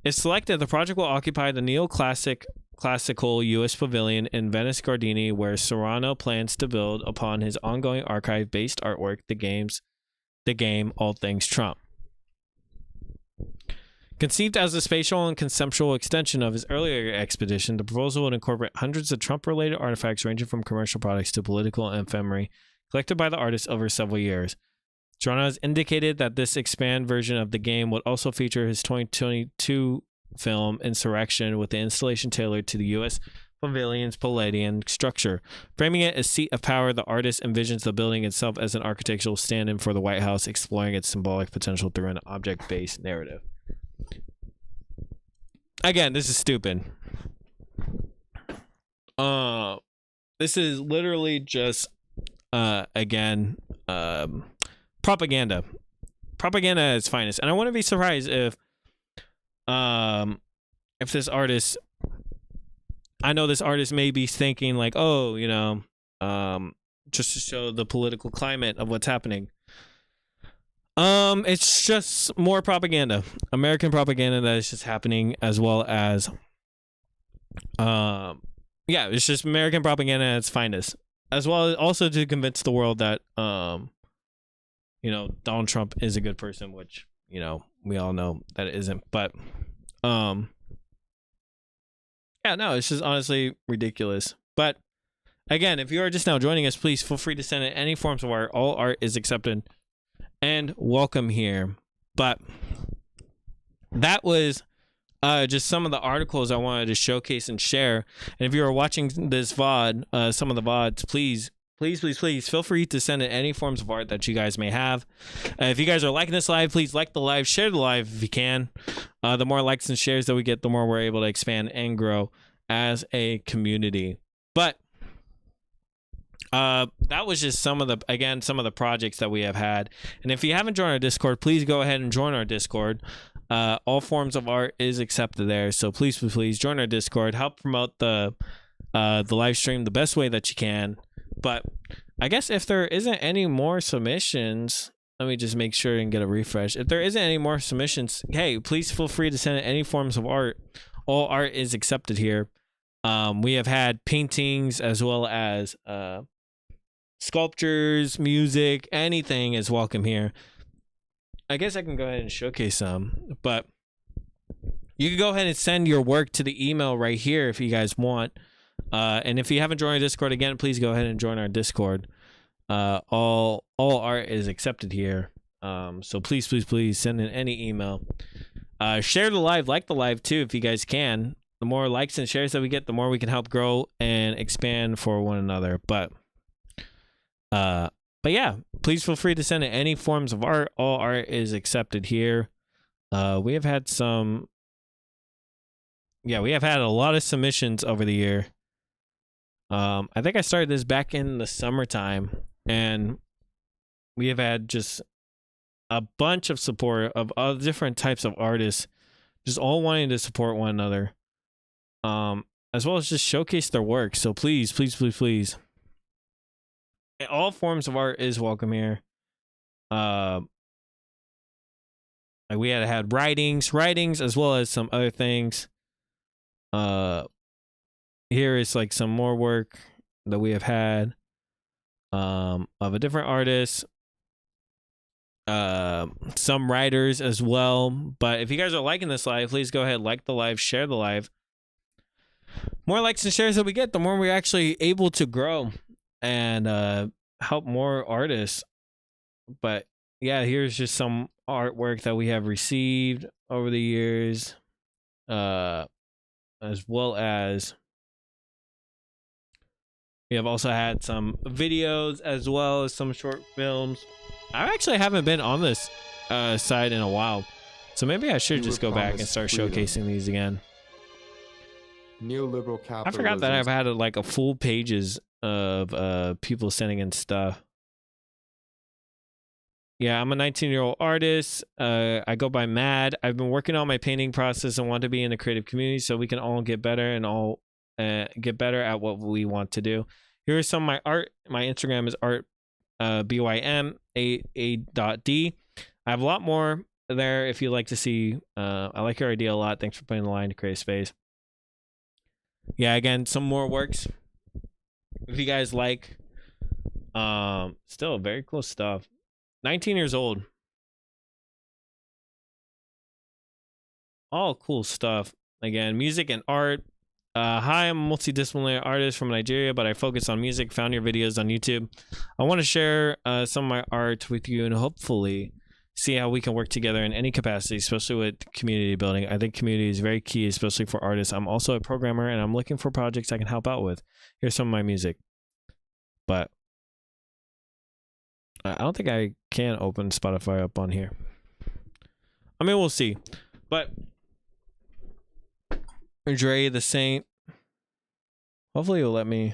Speaker 1: If selected, the project will occupy the classical U.S. pavilion in Venice Gardini, where Serrano plans to build upon his ongoing archive-based artwork, the game All Things Trump. Conceived as a spatial and conceptual extension of his earlier expedition, the proposal would incorporate hundreds of Trump-related artifacts ranging from commercial products to political ephemera collected by the artist over several years. Serrano has indicated that this expanded version of the game would also feature his 2022 film Insurrection, with the installation tailored to the U.S. Pavilion's Palladian structure. Framing it as seat of power, the artist envisions the building itself as an architectural stand-in for the White House, exploring its symbolic potential through an object-based narrative. Again, this is stupid. This is literally just propaganda at its finest. And I wouldn't be surprised if this artist, I know this artist may be thinking like, oh, just to show the political climate of what's happening. It's just more propaganda, American propaganda that is just happening, as well as it's just American propaganda at its finest, as well as also to convince the world that Donald Trump is a good person, which we all know that it isn't. But it's just honestly ridiculous. But again, if you are just now joining us, please feel free to send in any forms of art. All art is accepted and welcome here. But that was just some of the articles I wanted to showcase and share. And if you are watching this VOD, some of the VODs, please feel free to send in any forms of art that you guys may have. If you guys are liking this live, please like the live, share the live if you can. The more likes and shares that we get, the more we're able to expand and grow as a community. But that was just some of the projects that we have had. And if you haven't joined our Discord, please go ahead and join our Discord. All forms of art is accepted there, so please join our Discord. Help promote the live stream the best way that you can. But I guess if there isn't any more submissions, let me just make sure and get a refresh. If there isn't any more submissions, hey, please feel free to send in any forms of art. All art is accepted here. We have had paintings as well as sculptures, music, anything is welcome here. I guess I can go ahead and showcase some, but you can go ahead and send your work to the email right here if you guys want. And if you haven't joined our Discord again, please go ahead and join our Discord. All art is accepted here. So please send in any email. Share the live, like the live too if you guys can. The more likes and shares that we get, the more we can help grow and expand for one another. But yeah, please feel free to send in any forms of art. All art is accepted here. We have had a lot of submissions over the year. I think I started this back in the summertime, and we have had just a bunch of support of all different types of artists, just all wanting to support one another, as well as just showcase their work. So please. All forms of art is welcome here. Like we had writings as well as some other things. Here is like some more work that we have had of a different artist, some writers as well. But if you guys are liking this live, please go ahead, like the live, share the live. More likes and shares that we get, the more we're actually able to grow and help more artists. But yeah, here's just some artwork that we have received over the years, as well as we have also had some videos as well as some short films. I actually haven't been on this side in a while, so maybe I should just go back and start showcasing these again.
Speaker 5: Neoliberal capitalism.
Speaker 1: I forgot that I've had like a full pages of people sending in stuff. Yeah, I'm a 19-year-old artist. I go by Mad. I've been working on my painting process and want to be in the creative community so we can all get better and all get better at what we want to do. Here's some of my art. My Instagram is art bym8a.d. I have a lot more there if you'd like to see. I like your idea a lot. Thanks for putting the line to create space. Yeah, again, some more works if you guys like. Still very cool stuff. 19 years old. All cool stuff. Again, music and art. Hi, I'm a multidisciplinary artist from Nigeria, but I focus on music. Found your videos on YouTube. I want to share some of my art with you and hopefully see how we can work together in any capacity, especially with community building. I think community is very key, especially for artists. I'm also a programmer and I'm looking for projects I can help out with. Here's some of my music. But I don't think I can open Spotify up on here. I mean, we'll see. But Dre the Saint. Hopefully it'll let me.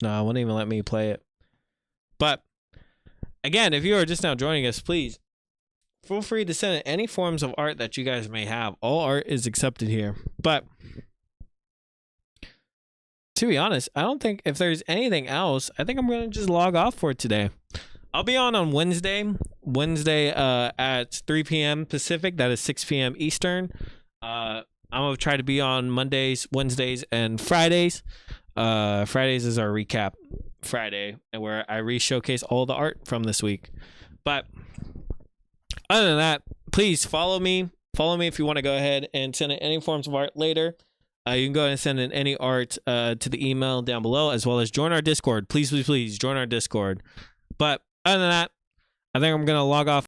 Speaker 1: No, it won't even let me play it. But again, if you are just now joining us, please feel free to send in any forms of art that you guys may have. All art is accepted here. But to be honest, I don't think if there's anything else, I think I'm going to just log off for today. I'll be on Wednesday at 3 p.m. Pacific. That is 6 p.m. Eastern. I'm going to try to be on Mondays, Wednesdays, and Fridays. Fridays is our recap Friday, and where I re-showcase all the art from this week. But other than that, please follow me. Follow me if you want to go ahead and send in any forms of art later. You can go ahead and send in any art to the email down below, as well as join our Discord. Please join our Discord. But other than that, I think I'm going to log off.